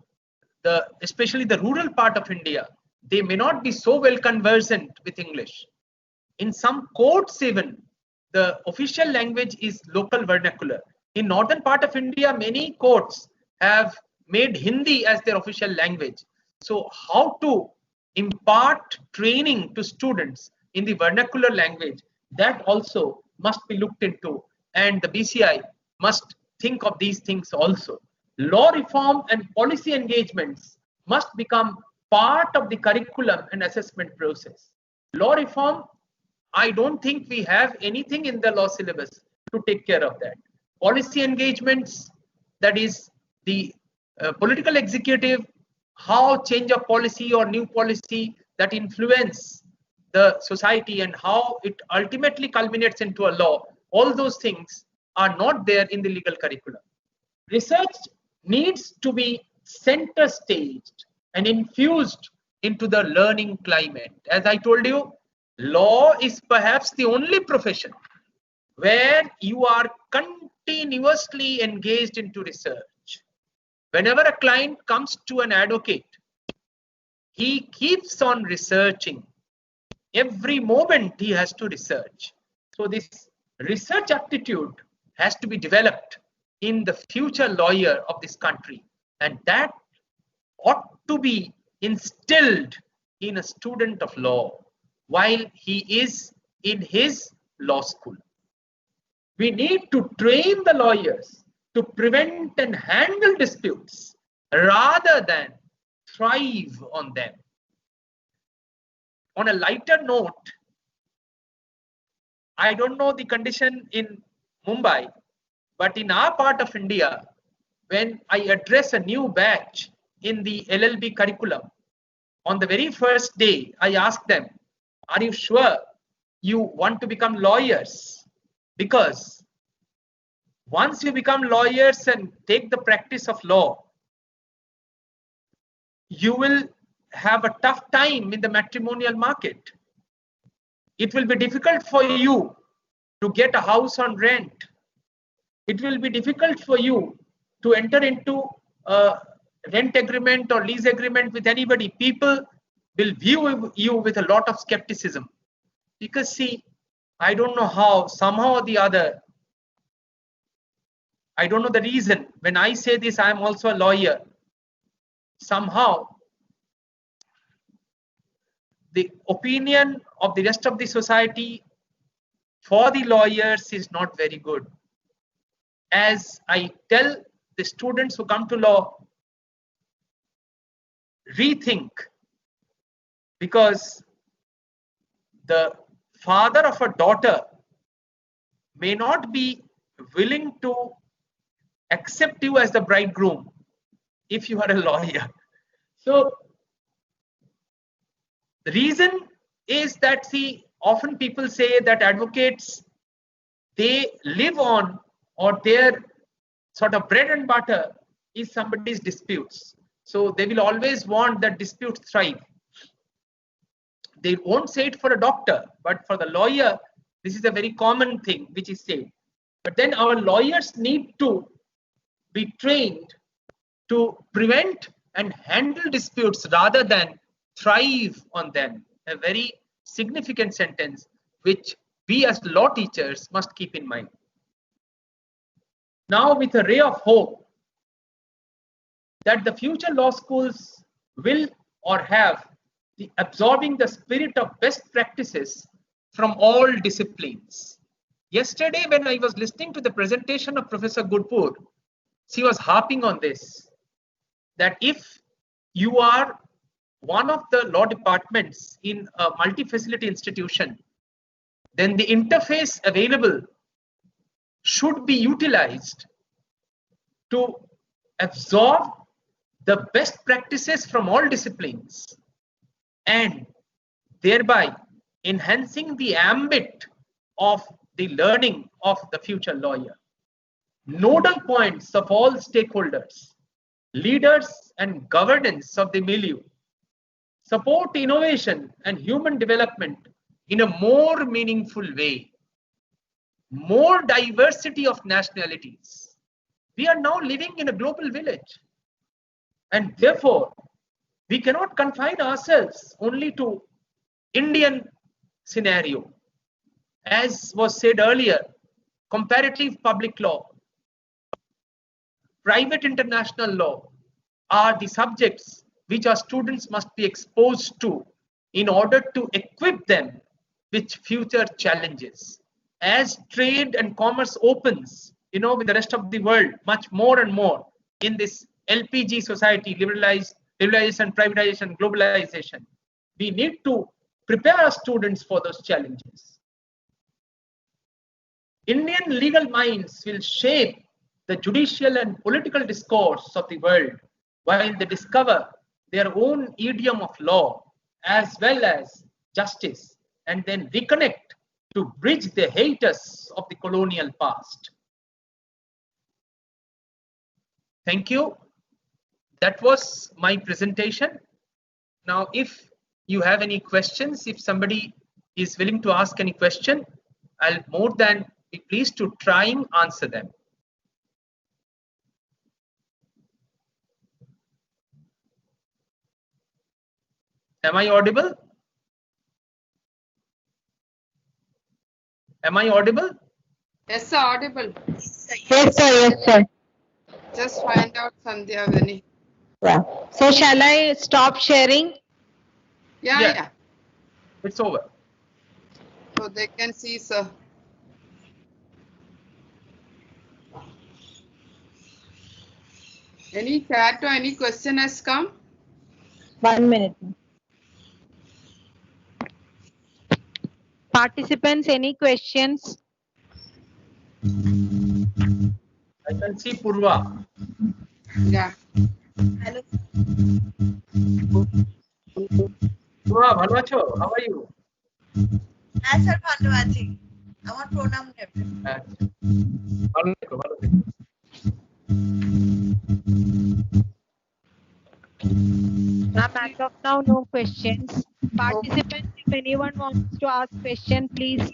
especially the rural part of India, they may not be so well conversant with English. In some courts even, the official language is local vernacular. In northern part of India, many courts have made Hindi as their official language. So how to impart training to students in the vernacular language, that also must be looked into, and the BCI must think of these things also. Law reform and policy engagements must become part of the curriculum and assessment process. Law reform, I don't think we have anything in the law syllabus to take care of that. Policy engagements, that is the political executive, how change of policy or new policy that influence the society and how it ultimately culminates into a law, all those things are not there in the legal curriculum. Research needs to be center staged and infused into the learning climate. As I told you, law is perhaps the only profession where you are continuously engaged into research. Whenever a client comes to an advocate, he keeps on researching. Every moment he has to research. So this research aptitude has to be developed in the future lawyer of this country, and that ought to be instilled in a student of law while he is in his law school. We need to train the lawyers to prevent and handle disputes rather than thrive on them. On a lighter note, I don't know the condition in Mumbai, but in our part of India, when I address a new batch in the LLB curriculum, on the very first day, I ask them, are you sure you want to become lawyers? Because once you become lawyers and take the practice of law, you will have a tough time in the matrimonial market. It will be difficult for you to get a house on rent. It will be difficult for you to enter into a rent agreement or lease agreement with anybody. People will view you with a lot of skepticism. Because see, I don't know how, somehow or the other, I don't know the reason. When I say this, I am also a lawyer. Somehow, the opinion of the rest of the society for the lawyers is not very good. As I tell the students who come to law, rethink, because the father of a daughter may not be willing to accept you as the bridegroom if you are a lawyer. So the reason is that, see, often people say that advocates, they live on, or their sort of bread and butter is somebody's disputes. So they will always want that disputes thrive. They won't say it for a doctor, but for the lawyer, this is a very common thing which is said. But then our lawyers need to be trained to prevent and handle disputes rather than thrive on them. A very significant sentence which we as law teachers must keep in mind. Now, with a ray of hope that the future law schools will or have absorbing the spirit of best practices from all disciplines. Yesterday, when I was listening to the presentation of Professor Gurpur, she was harping on this, that if you are one of the law departments in a multi-facility institution, then the interface available should be utilized to absorb the best practices from all disciplines and thereby enhancing the ambit of the learning of the future lawyer. Nodal points of all stakeholders, leaders and governance of the milieu, support innovation and human development in a more meaningful way. More diversity of nationalities. We are now living in a global village, and therefore we cannot confine ourselves only to Indian scenario. As was said earlier, comparative public law, private international law are the subjects which our students must be exposed to in order to equip them with future challenges. As trade and commerce opens, with the rest of the world, much more and more in this LPG society, liberalization, privatization, globalization, we need to prepare our students for those challenges. Indian legal minds will shape the judicial and political discourse of the world while they discover their own idiom of law as well as justice, and then reconnect to bridge the hiatus of the colonial past. Thank you. That was my presentation. Now, if you have any questions, if somebody is willing to ask any question, I'll more than be pleased to try and answer them. Am I audible? Am I audible? Yes, sir, audible. Yes, sir. Yes, sir. Just find out Sandhya Vani. Yeah. So shall I stop sharing? Yeah. It's over. So they can see, sir. Any chat or any question has come? 1 minute. Participants, any questions? I can see Purva. Yeah. Hello. Purva, ভালো আছো? How are you? হ্যাঁ sir ভালো আছি আমার প্রণাম নেবেন ভালো থেকো, ভালো থেকো। As of now, no questions. Participants, if anyone wants to ask question, please,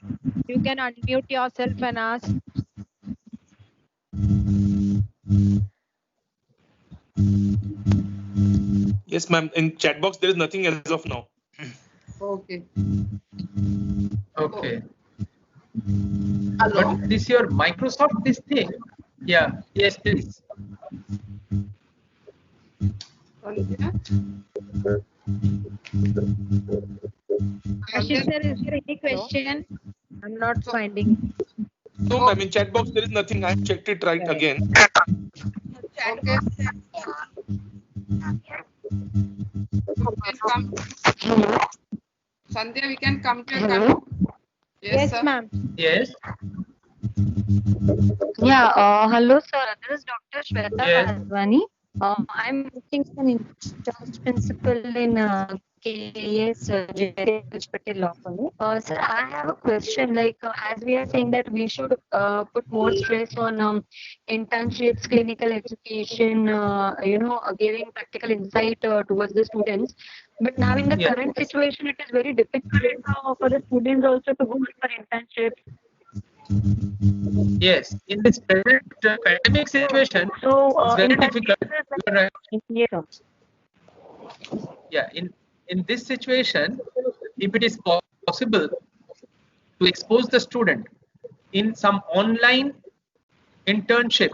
you can unmute yourself and ask. Yes, ma'am. In chat box, there is nothing as of now. Okay. Okay. Hello. But this your Microsoft this thing? Yeah. Yes, please. Sandhya? Ashish sir, is there any question? I'm not finding it. No, ma'am. In chat box, there is nothing. I checked it right again. Okay. We can come. Sandhya, we can come to your conclusion. Yes, sir. ma'am. Yes. Yeah, hello sir, this is Dr. Shweta Yes. Advani. I'm working as an in-charge principal in KAS Patel Law College. Sir, I have a question. Like, as we are saying that we should put more stress on internships, clinical education, giving practical insight towards the students. But now in the Yes. current situation, it is very difficult for the students also to go for internships. Yes. In this present pandemic situation, So, it's very in that difficult. case, You are right. yes, sir. Yeah. In this situation, if it is possible to expose the student in some online internship,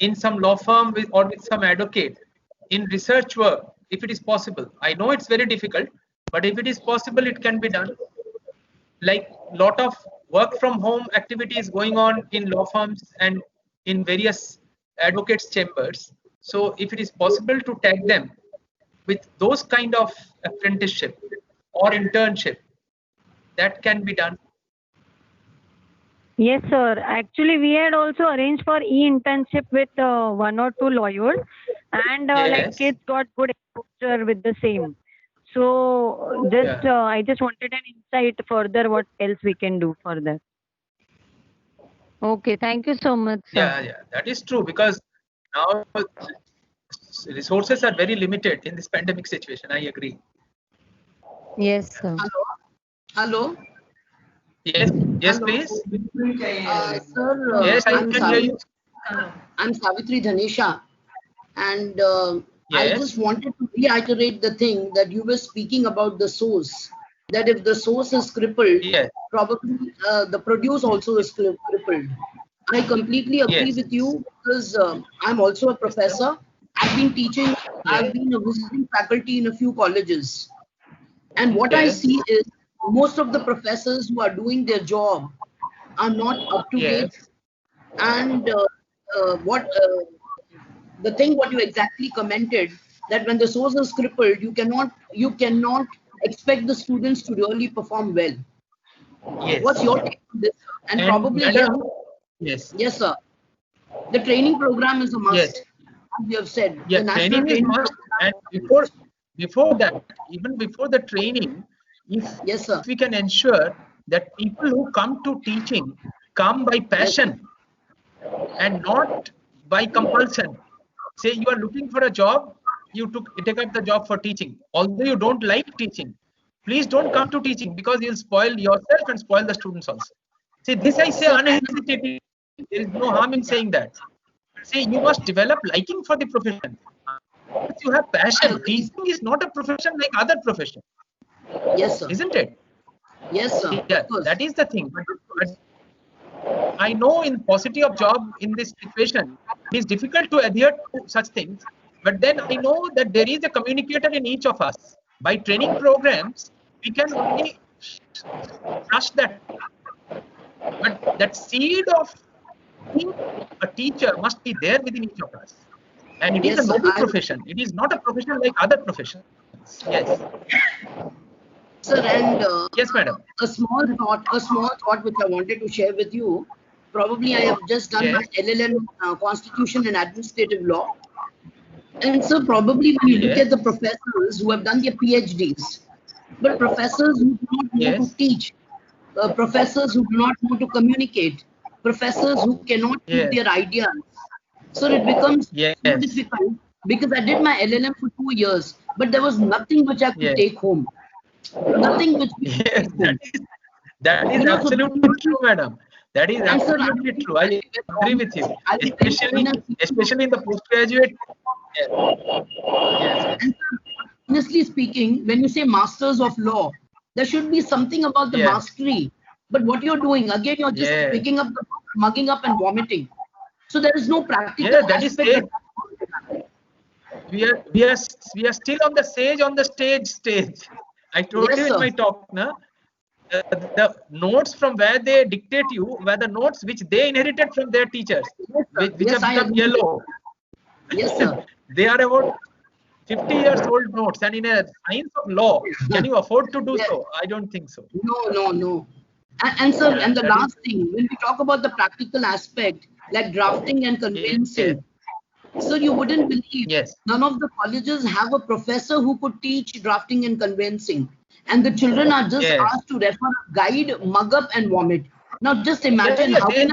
in some law firm or with some advocate, in research work, if it is possible. I know it's very difficult, but if it is possible, it can be done. Like lot of work from home activities going on in law firms and in various advocates chambers. So if it is possible to tag them with those kind of apprenticeship or internship, that can be done. Yes, sir. Actually, we had also arranged for e-internship with 1 or 2 lawyers, and like Yes. kids got good exposure with the same. So just I just wanted an insight further what else we can do for that. Okay, thank you so much, sir. Yeah, that is true, because now resources are very limited in this pandemic situation. I agree. Yes, sir. Hello. Yes, Hello. please. Sir, Yes, I can hear you. I'm Savitri Dhanesha, and I Yes. just wanted to reiterate the thing that you were speaking about the source. That if the source is crippled, Yes. probably the produce also is crippled. I completely agree Yes. with you, because I'm also a professor. I've been teaching. I've been a visiting faculty in a few colleges, and what I Yes. see is most of the professors who are doing their job are not up to date. Yes. And the thing what you exactly commented, that when the source is crippled, you cannot expect the students to really perform well. Yes. What's your take on this? And probably madam, yes. yes, sir. The training program is a must. Yes. As you have said, Yeah, the national training is training must. program. And before that, even before the training, Yes, sir. if we can ensure that people who come to teaching come by passion and not by compulsion. Say you are looking for a job, you take up the job for teaching. Although you don't like teaching, please don't come to teaching, because you'll spoil yourself and spoil the students also. See, this I say unhesitatingly. There is no harm in saying that. See, you must develop liking for the profession. If you have passion, teaching is not a profession like other professions. Yes, sir. Isn't it? Yes, sir. Yeah, Of course. that is the thing. But I know in paucity of job in this situation, it is difficult to adhere to such things. But then I know that there is a communicator in each of us. By training programs, we can only flush that. But that seed of being a teacher must be there within each of us. And it is Yes, a sir. noble profession. It is not a profession like other professions. Yes. Sir, and Yes, madam. a small thought which I wanted to share with you. Probably I have just done my LLM, Constitution and Administrative Law. And so probably when you look at the professors who have done their PhDs, but professors who do not know to teach, professors who do not know to communicate, professors who cannot keep their ideas. So it becomes so difficult, because I did my LLM for 2 years, but there was nothing which I could take home. Nothing which we could take home. That is absolutely true, madam. That is And sir, absolutely true. I agree with you. Especially in the postgraduate. Yes. And sir, honestly speaking, when you say masters of law, there should be something about the mastery. But what you're doing, again, you're just picking up the book, mugging up and vomiting. So there is no practical that is aspect. We are still on the stage. I told you in my talk, na, the notes from where they dictate you were the notes which they inherited from their teachers, which have become yellow. Yes, sir. They are about 50 years old notes, and in a science of law, can you afford to do so? I don't think so. No. And sir, and the last thing, when we talk about the practical aspect, like drafting and conveyancing, so you wouldn't believe none of the colleges have a professor who could teach drafting and conveyancing. And the children are just asked to refer a guide, mug up and vomit. Now just imagine how can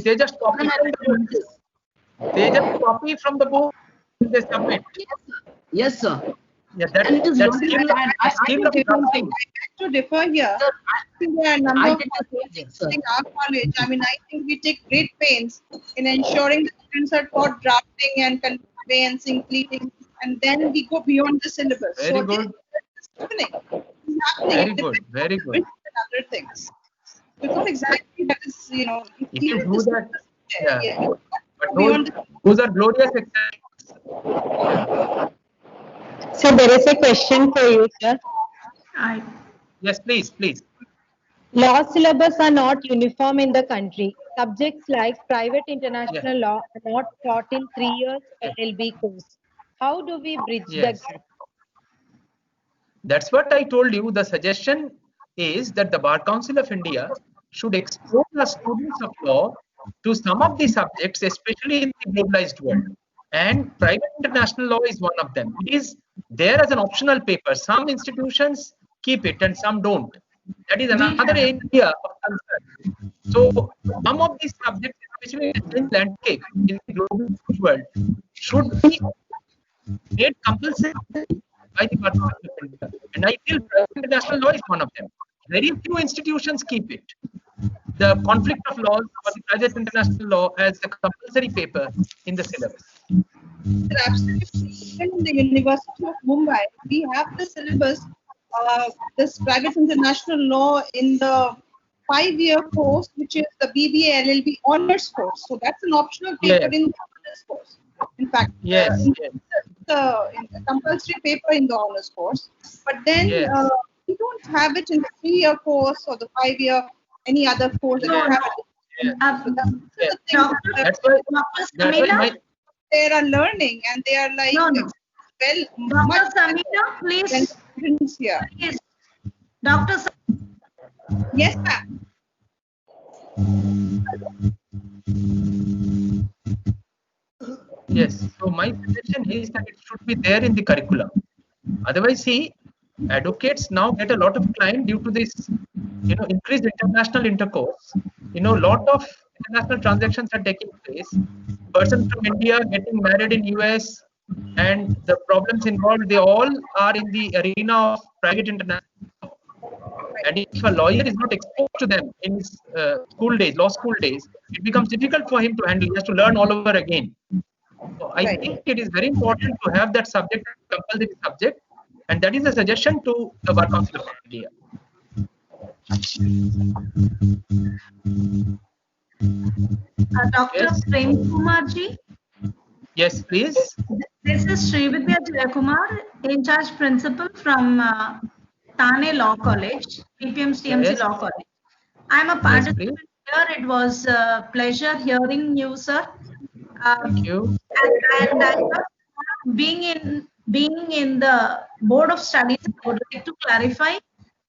they just copy from the book they submit. Yes, sir. Yes, that's skill of to differ here. There are a number of things in our college. I mean, I think we take great pains in ensuring that students are taught drafting and conveyancing, pleading, and then we go beyond the syllabus. Very good. It's happening. Very good. And other things. It's not exactly that is, If you do that, But those are glorious examples. So there is a question for you, sir. Yes, please. Law syllabus are not uniform in the country. Subjects like private international law are not taught in 3 years LLB course. How do we bridge the Yes. gap? That's what I told you. The suggestion is that the Bar Council of India should expose the students of law to some of the subjects, especially in the globalized world. And private international law is one of them. It is there as an optional paper. Some institutions keep it and some don't. That is another area of concern. So some of these subjects, especially in the landscape in the global world, should be made compulsory by the Bar Council of India. And I feel private international law is one of them. Very few institutions keep it. The conflict of laws or the private international law as a compulsory paper in the syllabus. Sir, absolutely. Even in the University of Mumbai, we have the syllabus, this private international law in the 5-year course, which is the BBA LLB honors course. So that's an optional paper in the honors course. In fact, the compulsory paper in the honors course. But then we don't have it in the 3-year course or the 5-year, any other course that you have it. So that's the thing. They are learning and they are like, well, Dr. Samina, please. Here. Please. Dr. Yes, ma'am. Yes, so my suggestion is that it should be there in the curriculum. Otherwise, see, advocates now get a lot of client due to this, increased international intercourse. Lot of international transactions are taking place. Person from India getting married in US, and the problems involved, they all are in the arena of private international. And if a lawyer is not exposed to them in his law school days, it becomes difficult for him to handle. He has to learn all over again. So I think it is very important to have that subject, compulsory subject, and that is a suggestion to the Bar Council of India. Dr. Prem Kumar ji. Yes, please. This is Srividya Jayakumar, in charge principal from Thane Law College, PPMCMC Law College. I am a participant here. It was a pleasure hearing you, sir. Thank you. And being in the Board of Studies, I would like to clarify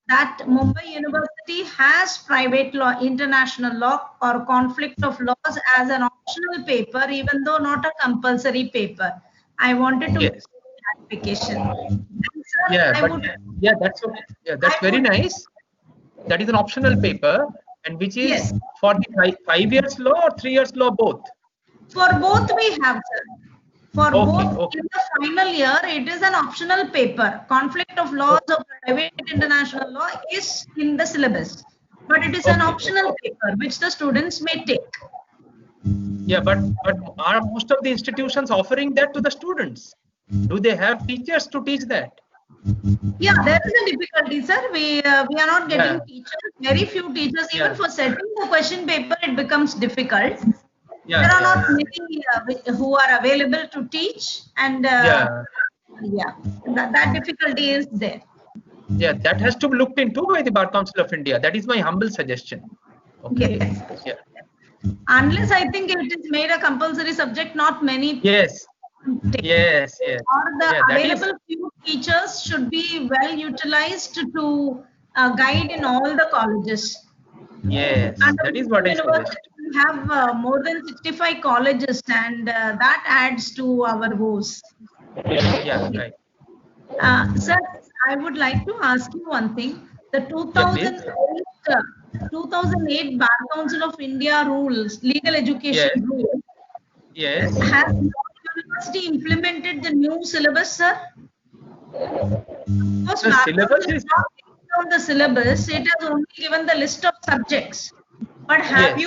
that Mumbai University has private law, international law, or conflict of laws as an optional paper, even though not a compulsory paper. I wanted to make clarification. That's very nice. That is an optional paper, and which is for the 5 years law or 3 years law, both. For both we have, sir. For both in the final year, it is an optional paper. Conflict of laws of private international law is in the syllabus, but it is an optional paper which the students may take. Yeah, but are most of the institutions offering that to the students? Do they have teachers to teach that? Yeah, there is a difficulty, sir. We are not getting teachers. Very few teachers. Even for setting the question paper, it becomes difficult. There are not many who are available to teach, and that difficulty is there. Yeah, that has to be looked into by the Bar Council of India. That is my humble suggestion. Okay. Yes. Unless I think it is made a compulsory subject, not many. Yes. Or the available few teachers should be well utilized to guide in all the colleges. Yes, and that is what I suggest. We have more than 65 colleges, and that adds to our woes. Yeah, right. Sir, I would like to ask you one thing. The 2008 Bar Council of India rules, legal education rules, has the university implemented the new syllabus, sir? Because the syllabus is not on the syllabus, it has only given the list of subjects. But have has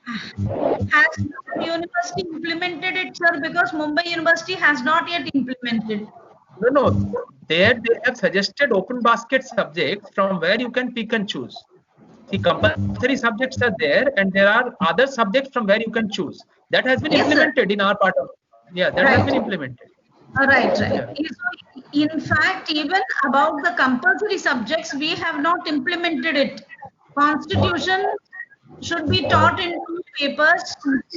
the university implemented it, sir? Because Mumbai University has not yet implemented. No. There they have suggested open basket subjects from where you can pick and choose. The compulsory subjects are there, and there are other subjects from where you can choose. That has been implemented in our part of. Yeah, that has been implemented. Right. Yeah. In fact, even about the compulsory subjects, we have not implemented it. Constitution should be taught in 2 papers.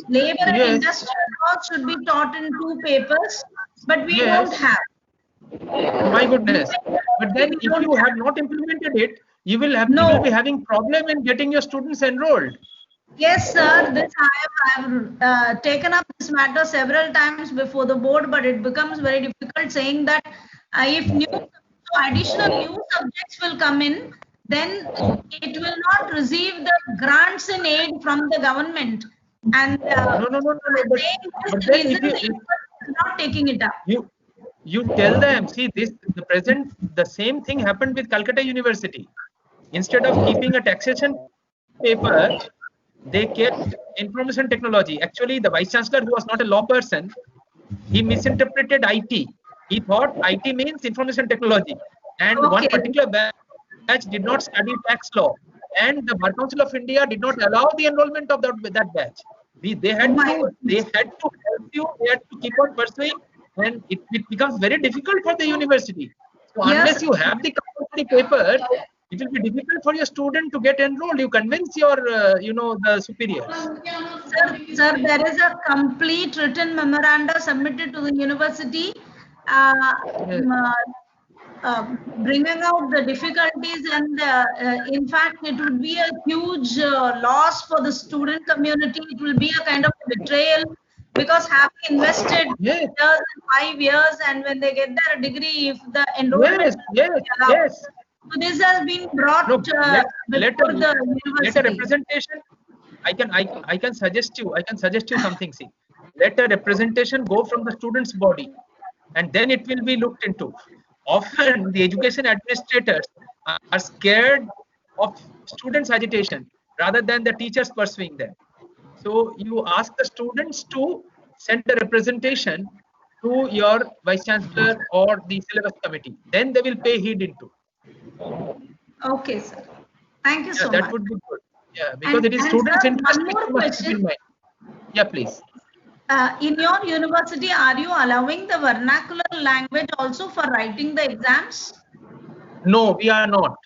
Labor and Yes. industrial law should be taught in 2 papers, but we Yes. don't have. My goodness. But then if you have not implemented it, you will be having problem in getting your students enrolled. Yes, sir. This I have taken up this matter several times before the board, but it becomes very difficult saying that if additional new subjects will come in, then it will not receive the grants in aid from the government. And No. But then if you not taking it up. you tell them, see the same thing happened with Calcutta University. Instead of keeping a taxation paper, they kept information technology. Actually, the vice chancellor, who was not a law person, he misinterpreted IT. He thought IT means information technology, and one particular batch did not study tax law, and the Bar Council of India did not allow the enrollment of that batch. They had to help you. They had to keep on pursuing, and it becomes very difficult for the university. So unless you have the compulsory paper, it will be difficult for your student to get enrolled. You convince your, the superiors. Sir, there is a complete written memoranda submitted to the university, bringing out the difficulties, and in fact, it would be a huge loss for the student community. It will be a kind of betrayal, because having invested 5 years, and when they get their degree, if the enrollment yes. So this has been brought before the university. Let a representation. I can suggest you something. See, let a representation go from the students' body, and then it will be looked into. Often the education administrators are scared of students' agitation rather than the teachers pursuing them. So you ask the students to send a representation to your vice chancellor or the syllabus committee. Then they will pay heed into. Okay, sir. Thank you so much. That would be good. Yeah, because it is students' interest. One more question. Yeah, please. In your university, are you allowing the vernacular language also for writing the exams? No, we are not.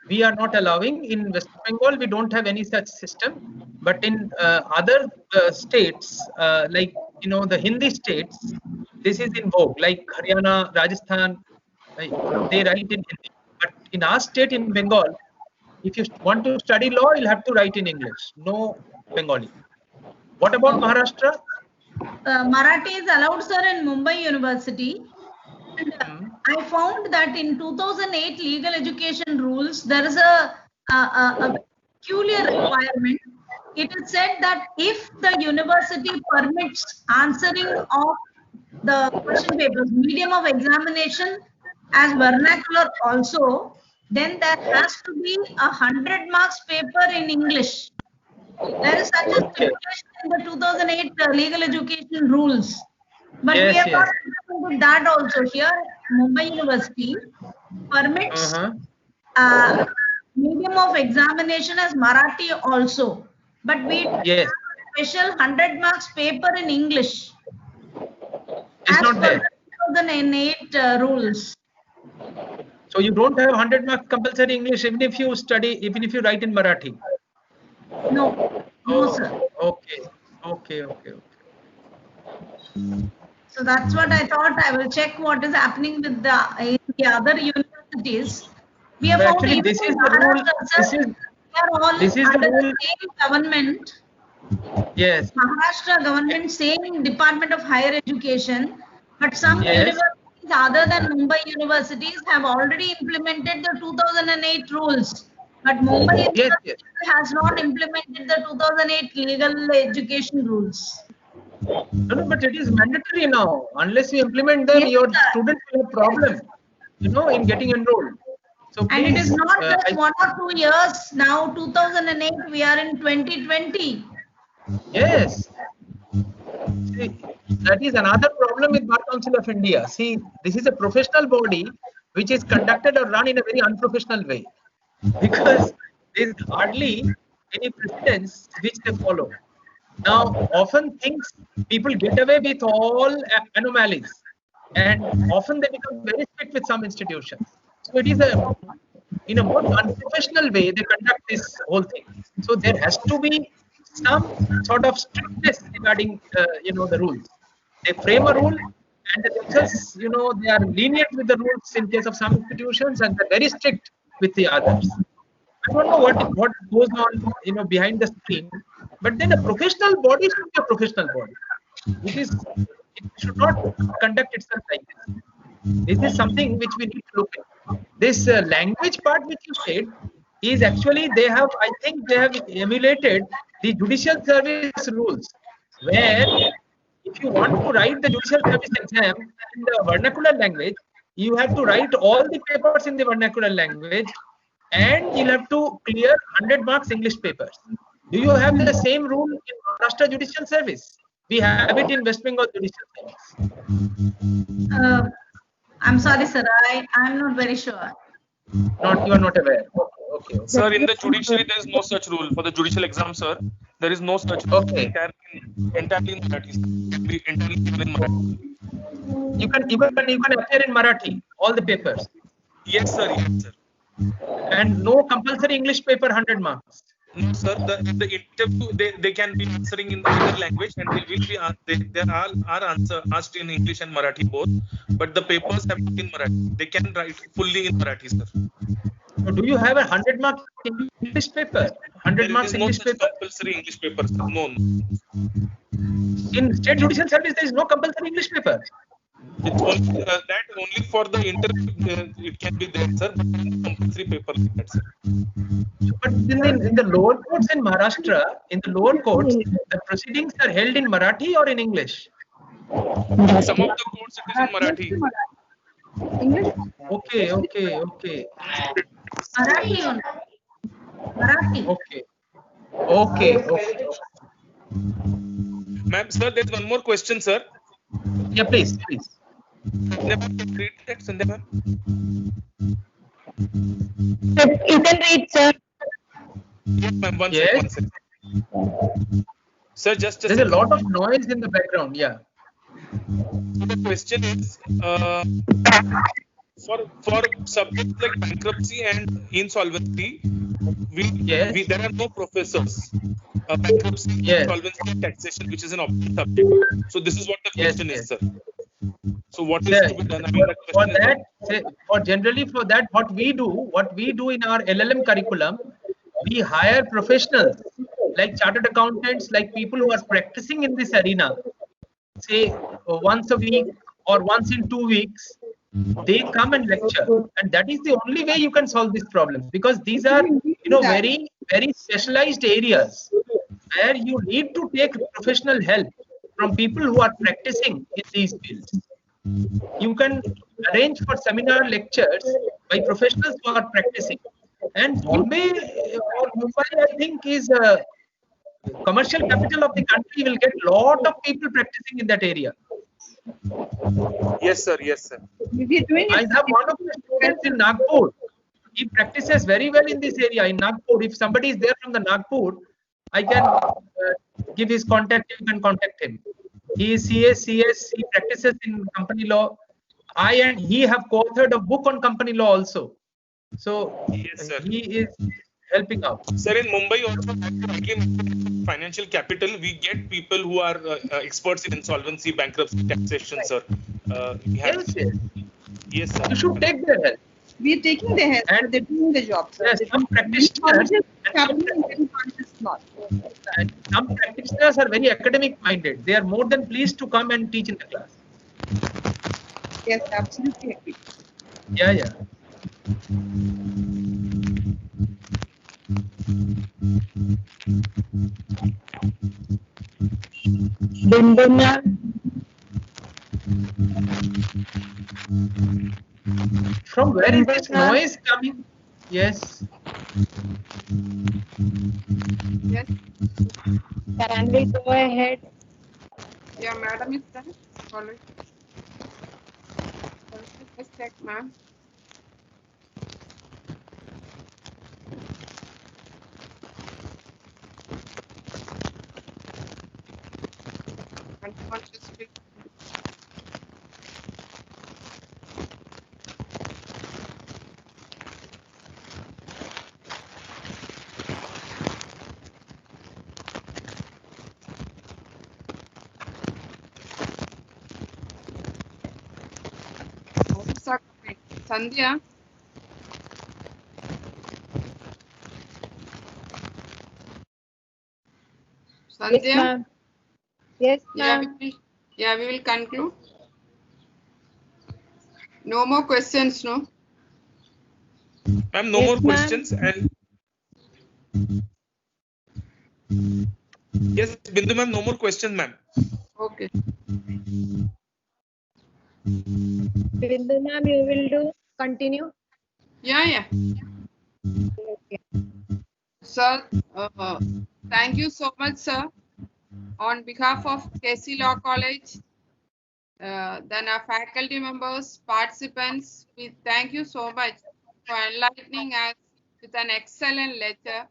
We are not allowing. In West Bengal, we don't have any such system. But in other states, like the Hindi states, this is in vogue. Like Haryana, Rajasthan, they write in Hindi. But in our state, in Bengal, if you want to study law, you'll have to write in English. No Bengali. What about Maharashtra? Marathi is allowed, sir, in Mumbai University. And, I found that in 2008 legal education rules, there is a peculiar requirement. It is said that if the university permits answering of the question papers, medium of examination as vernacular also, then there has to be 100 marks paper in English. There is such a stipulation in the 2008 legal education rules. But we have not implemented that also. Here, Mumbai University permits medium of examination as Marathi also. But we have special 100 marks paper in English. It's not there. 2008 rules. So you don't have 100 marks compulsory English even if you write in Marathi? No, sir. Okay. So that's what I thought. I will check what is happening with the other universities. We have found actually, this is the rule. We are all under the same government. Yes. Maharashtra government, same Department of Higher Education, but some universities other than Mumbai universities have already implemented the 2008 rules. But Mumbai University has not implemented the 2008 legal education rules. No, but it is mandatory now. Unless you implement them, your students will have problem, in getting enrolled. So please, and it is not just 1 or 2 years. Now, 2008, we are in 2020. Yes. See, that is another problem with Bar Council of India. See, this is a professional body which is conducted or run in a very unprofessional way, because there is hardly any precedence which they follow. Now, often people get away with all anomalies, and often they become very strict with some institutions. So it is a in a more unprofessional way, they conduct this whole thing. So there has to be some sort of strictness regarding, the rules. They frame a rule, and themselves, they are lenient with the rules in case of some institutions, and they're very strict with the others. I don't know what goes on, behind the screen, but then a professional body should be a professional body. It should not conduct itself like this. This is something which we need to look at. This language part which you said is actually I think they have emulated the judicial service rules, where if you want to write the judicial service exam in the vernacular language, you have to write all the papers in the vernacular language, and you'll have to clear 100 marks English papers. Do you have the same rule in Maharashtra Judicial Service? We have it in West Bengal Judicial Service. I'm sorry, sir. I'm not very sure. You are not aware. Okay. Sir, in the judiciary, there is no such rule for the judicial exam, sir. There is no such rule. Okay. Entirely in Marathi. Entirely in Marathi. You can appear in Marathi, all the papers. Yes, sir. Yes, sir. And no compulsory English paper 100 marks. No, sir. The interview they can be answering in either language, and they will be asked in English and Marathi both. But the papers have to be in Marathi. They can write fully in Marathi, sir. So do you have a 100 mark English paper? 100 marks English paper? Compulsory English paper, sir. No. In State Judicial Service, there is no compulsory English paper. It's only only for the interview it can be there, sir. But compulsory paper like that, sir. But in the lower courts in Maharashtra, the proceedings are held in Marathi or in English? Some of the courts it is in Marathi. English? Okay. Marathi only. Marathi. Okay. Ma'am, sir, there's one more question, sir. Yeah, please. Never read that, Sandhya ma'am. You can read, sir. Yes, ma'am. One second. Sir, just there's a lot of noise in the background. Yeah. So the question is, for subjects like bankruptcy and insolvency, there are no professors. Bankruptcy, insolvency, and taxation, which is an optional subject. So this is what the question is, sir. So what is to be done? For that, what we do in our LLM curriculum, we hire professionals like chartered accountants, like people who are practicing in this arena, say once a week or once in 2 weeks. They come and lecture, and that is the only way you can solve these problems, because these are very, very specialized areas where you need to take professional help from people who are practicing in these fields. You can arrange for seminar lectures by professionals who are practicing, and Bombay or Mumbai, I think, is a commercial capital of the country. Will get lot of people practicing in that area. Yes, sir. I have one of the students in Nagpur. He practices very well in this area in Nagpur. If somebody is there from the Nagpur, I can give his contact. You can contact him. He is CS. He practices in company law. I and he have co-authored a book on company law also. So yes, sir. He is helping out. Sir, in Mumbai also, financial capital, we get people who are experts in insolvency, bankruptcy, taxation, sir. Yes, sir. You should take their help. We are taking their help, and they're doing the job, sir. Yes, some practitioners are very academic minded. They are more than pleased to come and teach in the class. Yes, absolutely agree. Yeah. From where is this noise coming? Yes. Can we go ahead? Yeah, madam is done. Already. Let's check, ma'am. Unconsciously. Sandhya. Yes, Sandhya? ma'am. Yes, Yeah, ma'am. we will conclude. No more questions, no? Ma'am, no Yes, more ma'am. questions. And yes, Bindu ma'am, no more questions, ma'am. Okay. Bindu ma'am, you will do continue. Yeah. Okay. Sir, thank you so much, sir. On behalf of KC Law College, then our faculty members, participants, we thank you so much for enlightening us with an excellent lecture.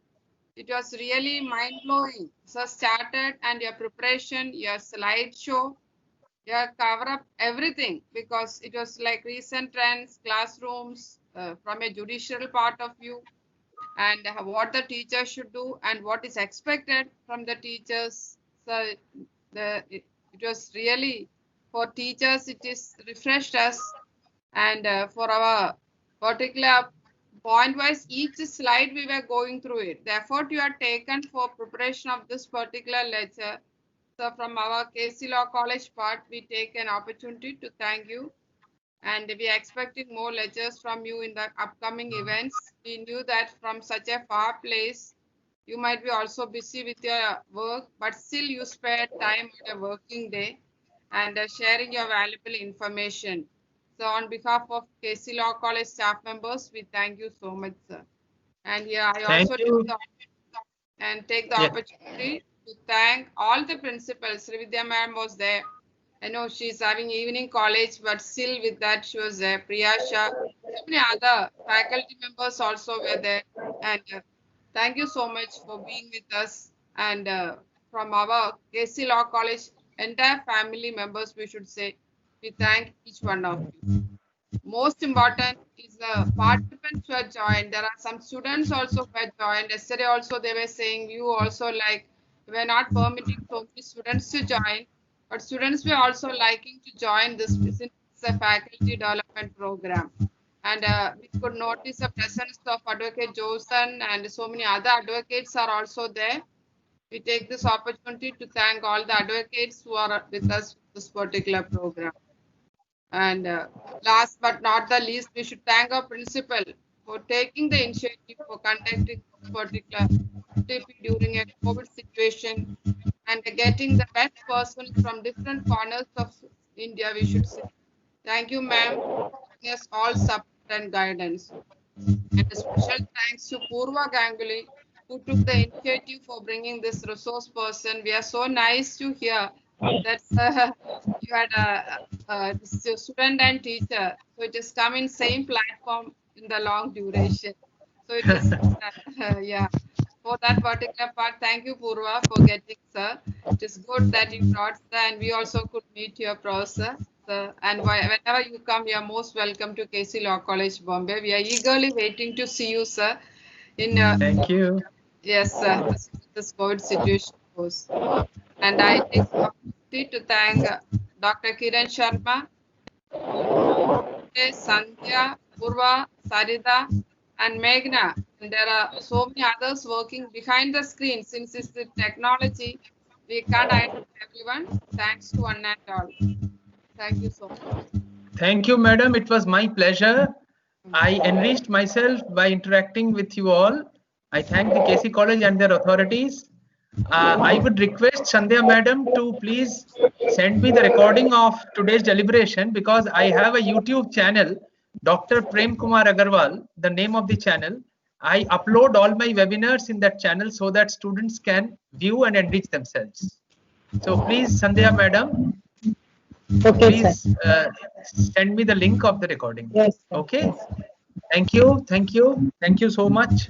It was really mind-blowing. So started and your preparation, your slideshow, your cover up everything, because it was like recent trends, classrooms, from a judicial part of view, and what the teacher should do and what is expected from the teachers. So it was really, for teachers, it is refreshed us, and for our particular point wise, each slide we were going through it. The effort you had taken for preparation of this particular lecture. So from our KC Law College part, we take an opportunity to thank you. And we are expecting more lectures from you in the upcoming events. We knew that from such a far place, you might be also busy with your work, but still you spared time on a working day and sharing your valuable information. So on behalf of KC Law College staff members, we thank you so much, sir. And yeah, I Thank also you. take the Yeah. opportunity to thank all the principals. Srividya ma'am was there. I know she's having evening college, but still with that she was there. Priyasha, so many other faculty members also were there. And thank you so much for being with us. And from our KC Law College entire family members, we should say, we thank each one of you. Most important is the participants who are joined. There are some students also who are joined. Yesterday also they were saying you also like, we're not permitting so many students to join, but students were also liking to join this, since it's a faculty development program. And we could notice the presence of Advocate Josen, and so many other advocates are also there. We take this opportunity to thank all the advocates who are with us for this particular program. And last but not the least, we should thank our principal for taking the initiative for conducting this particular TP during a COVID situation and getting the best persons from different corners of India, we should say. Thank you, ma'am, for giving us all support and guidance. And a special thanks to Purva Ganguly, who took the initiative for bringing this resource person. We are so nice to hear that you had a student and teacher, so it is come in same platform in the long duration. So it is, yeah. For that particular part, thank you, Purva, for getting, sir. It is good that you brought, sir, and we also could meet your professor. And whenever you come, you are most welcome to KC Law College, Bombay. We are eagerly waiting to see you, sir. In Thank you. yes, sir. This COVID situation goes. And I take the opportunity to thank Dr. Kiran Sharma, Sandhya, Purva, Sarida, and Meghna. And there are so many others working behind the screen. Since it's the technology, we can't identify everyone. Thanks to one and all. Thank you so much. Thank you, madam. It was my pleasure. I enriched myself by interacting with you all. I thank the KC College and their authorities. I would request Sandhya madam to please send me the recording of today's deliberation, because I have a YouTube channel, Dr. Prem Kumar Agarwal, the name of the channel. I upload all my webinars in that channel so that students can view and enrich themselves. So please, Sandhya madam, Okay, please send me the link of the recording. Yes, sir. Okay. Yes. Thank you. Thank you. Thank you so much.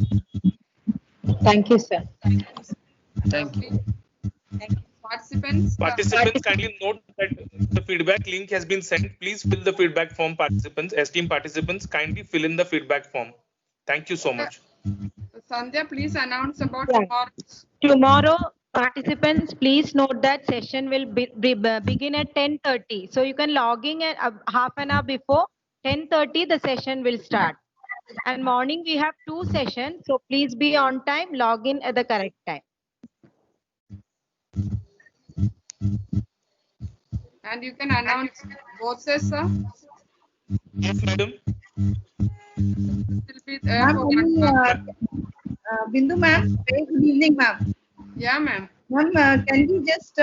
Thank you, sir. Thank you. Participants, Kindly note that the feedback link has been sent. Please fill the feedback form, participants. Esteemed participants, kindly fill in the feedback form. Thank you so much. Sandhya, please announce about Yeah. tomorrow. Tomorrow, participants, please note that session will begin at 10:30. So you can log in at half an hour before 10:30 the session will start. And morning we have 2 sessions, so please be on time, log in at the correct time. And you can announce both sets, sir. Yes, madam. Will be there Ma'am, for 1 hour. Bindu ma'am, very good evening, ma'am. Yeah, ma'am. Ma'am, can we just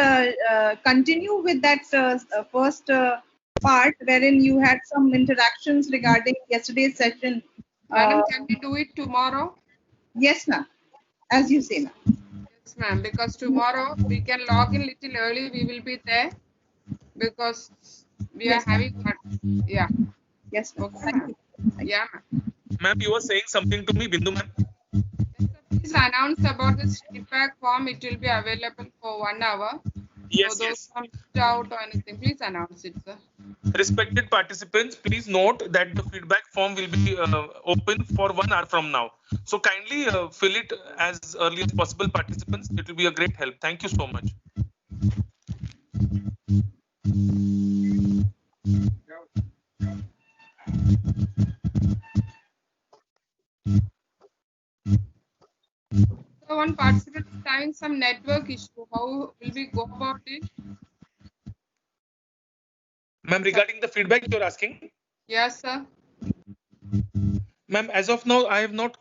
continue with that first part wherein you had some interactions regarding yesterday's session? Madam, can we do it tomorrow? Yes, ma'am. As you say, ma'am. Yes, ma'am. Because tomorrow we can log in little early. We will be there because we Yes, are having. Yeah. Yes, ma'am. Okay, Thank ma'am. you. Yeah, ma'am. Ma'am, you were saying something to me, Bindu ma'am. Yes, sir. Please announce about this feedback form. It will be available for 1 hour. Yes, So those yes. who missed out or anything, please announce it, sir. Respected participants, please note that the feedback form will be open for 1 hour from now. So kindly fill it as early as possible, participants. It will be a great help. Thank you so much. So one participant is having some network issue. How will we go about it? Ma'am, regarding the feedback you're asking, Yes, sir. ma'am, as of now, I have not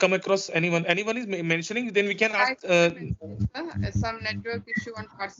come across anyone. Anyone is mentioning, then we can ask. Some network issue on participant.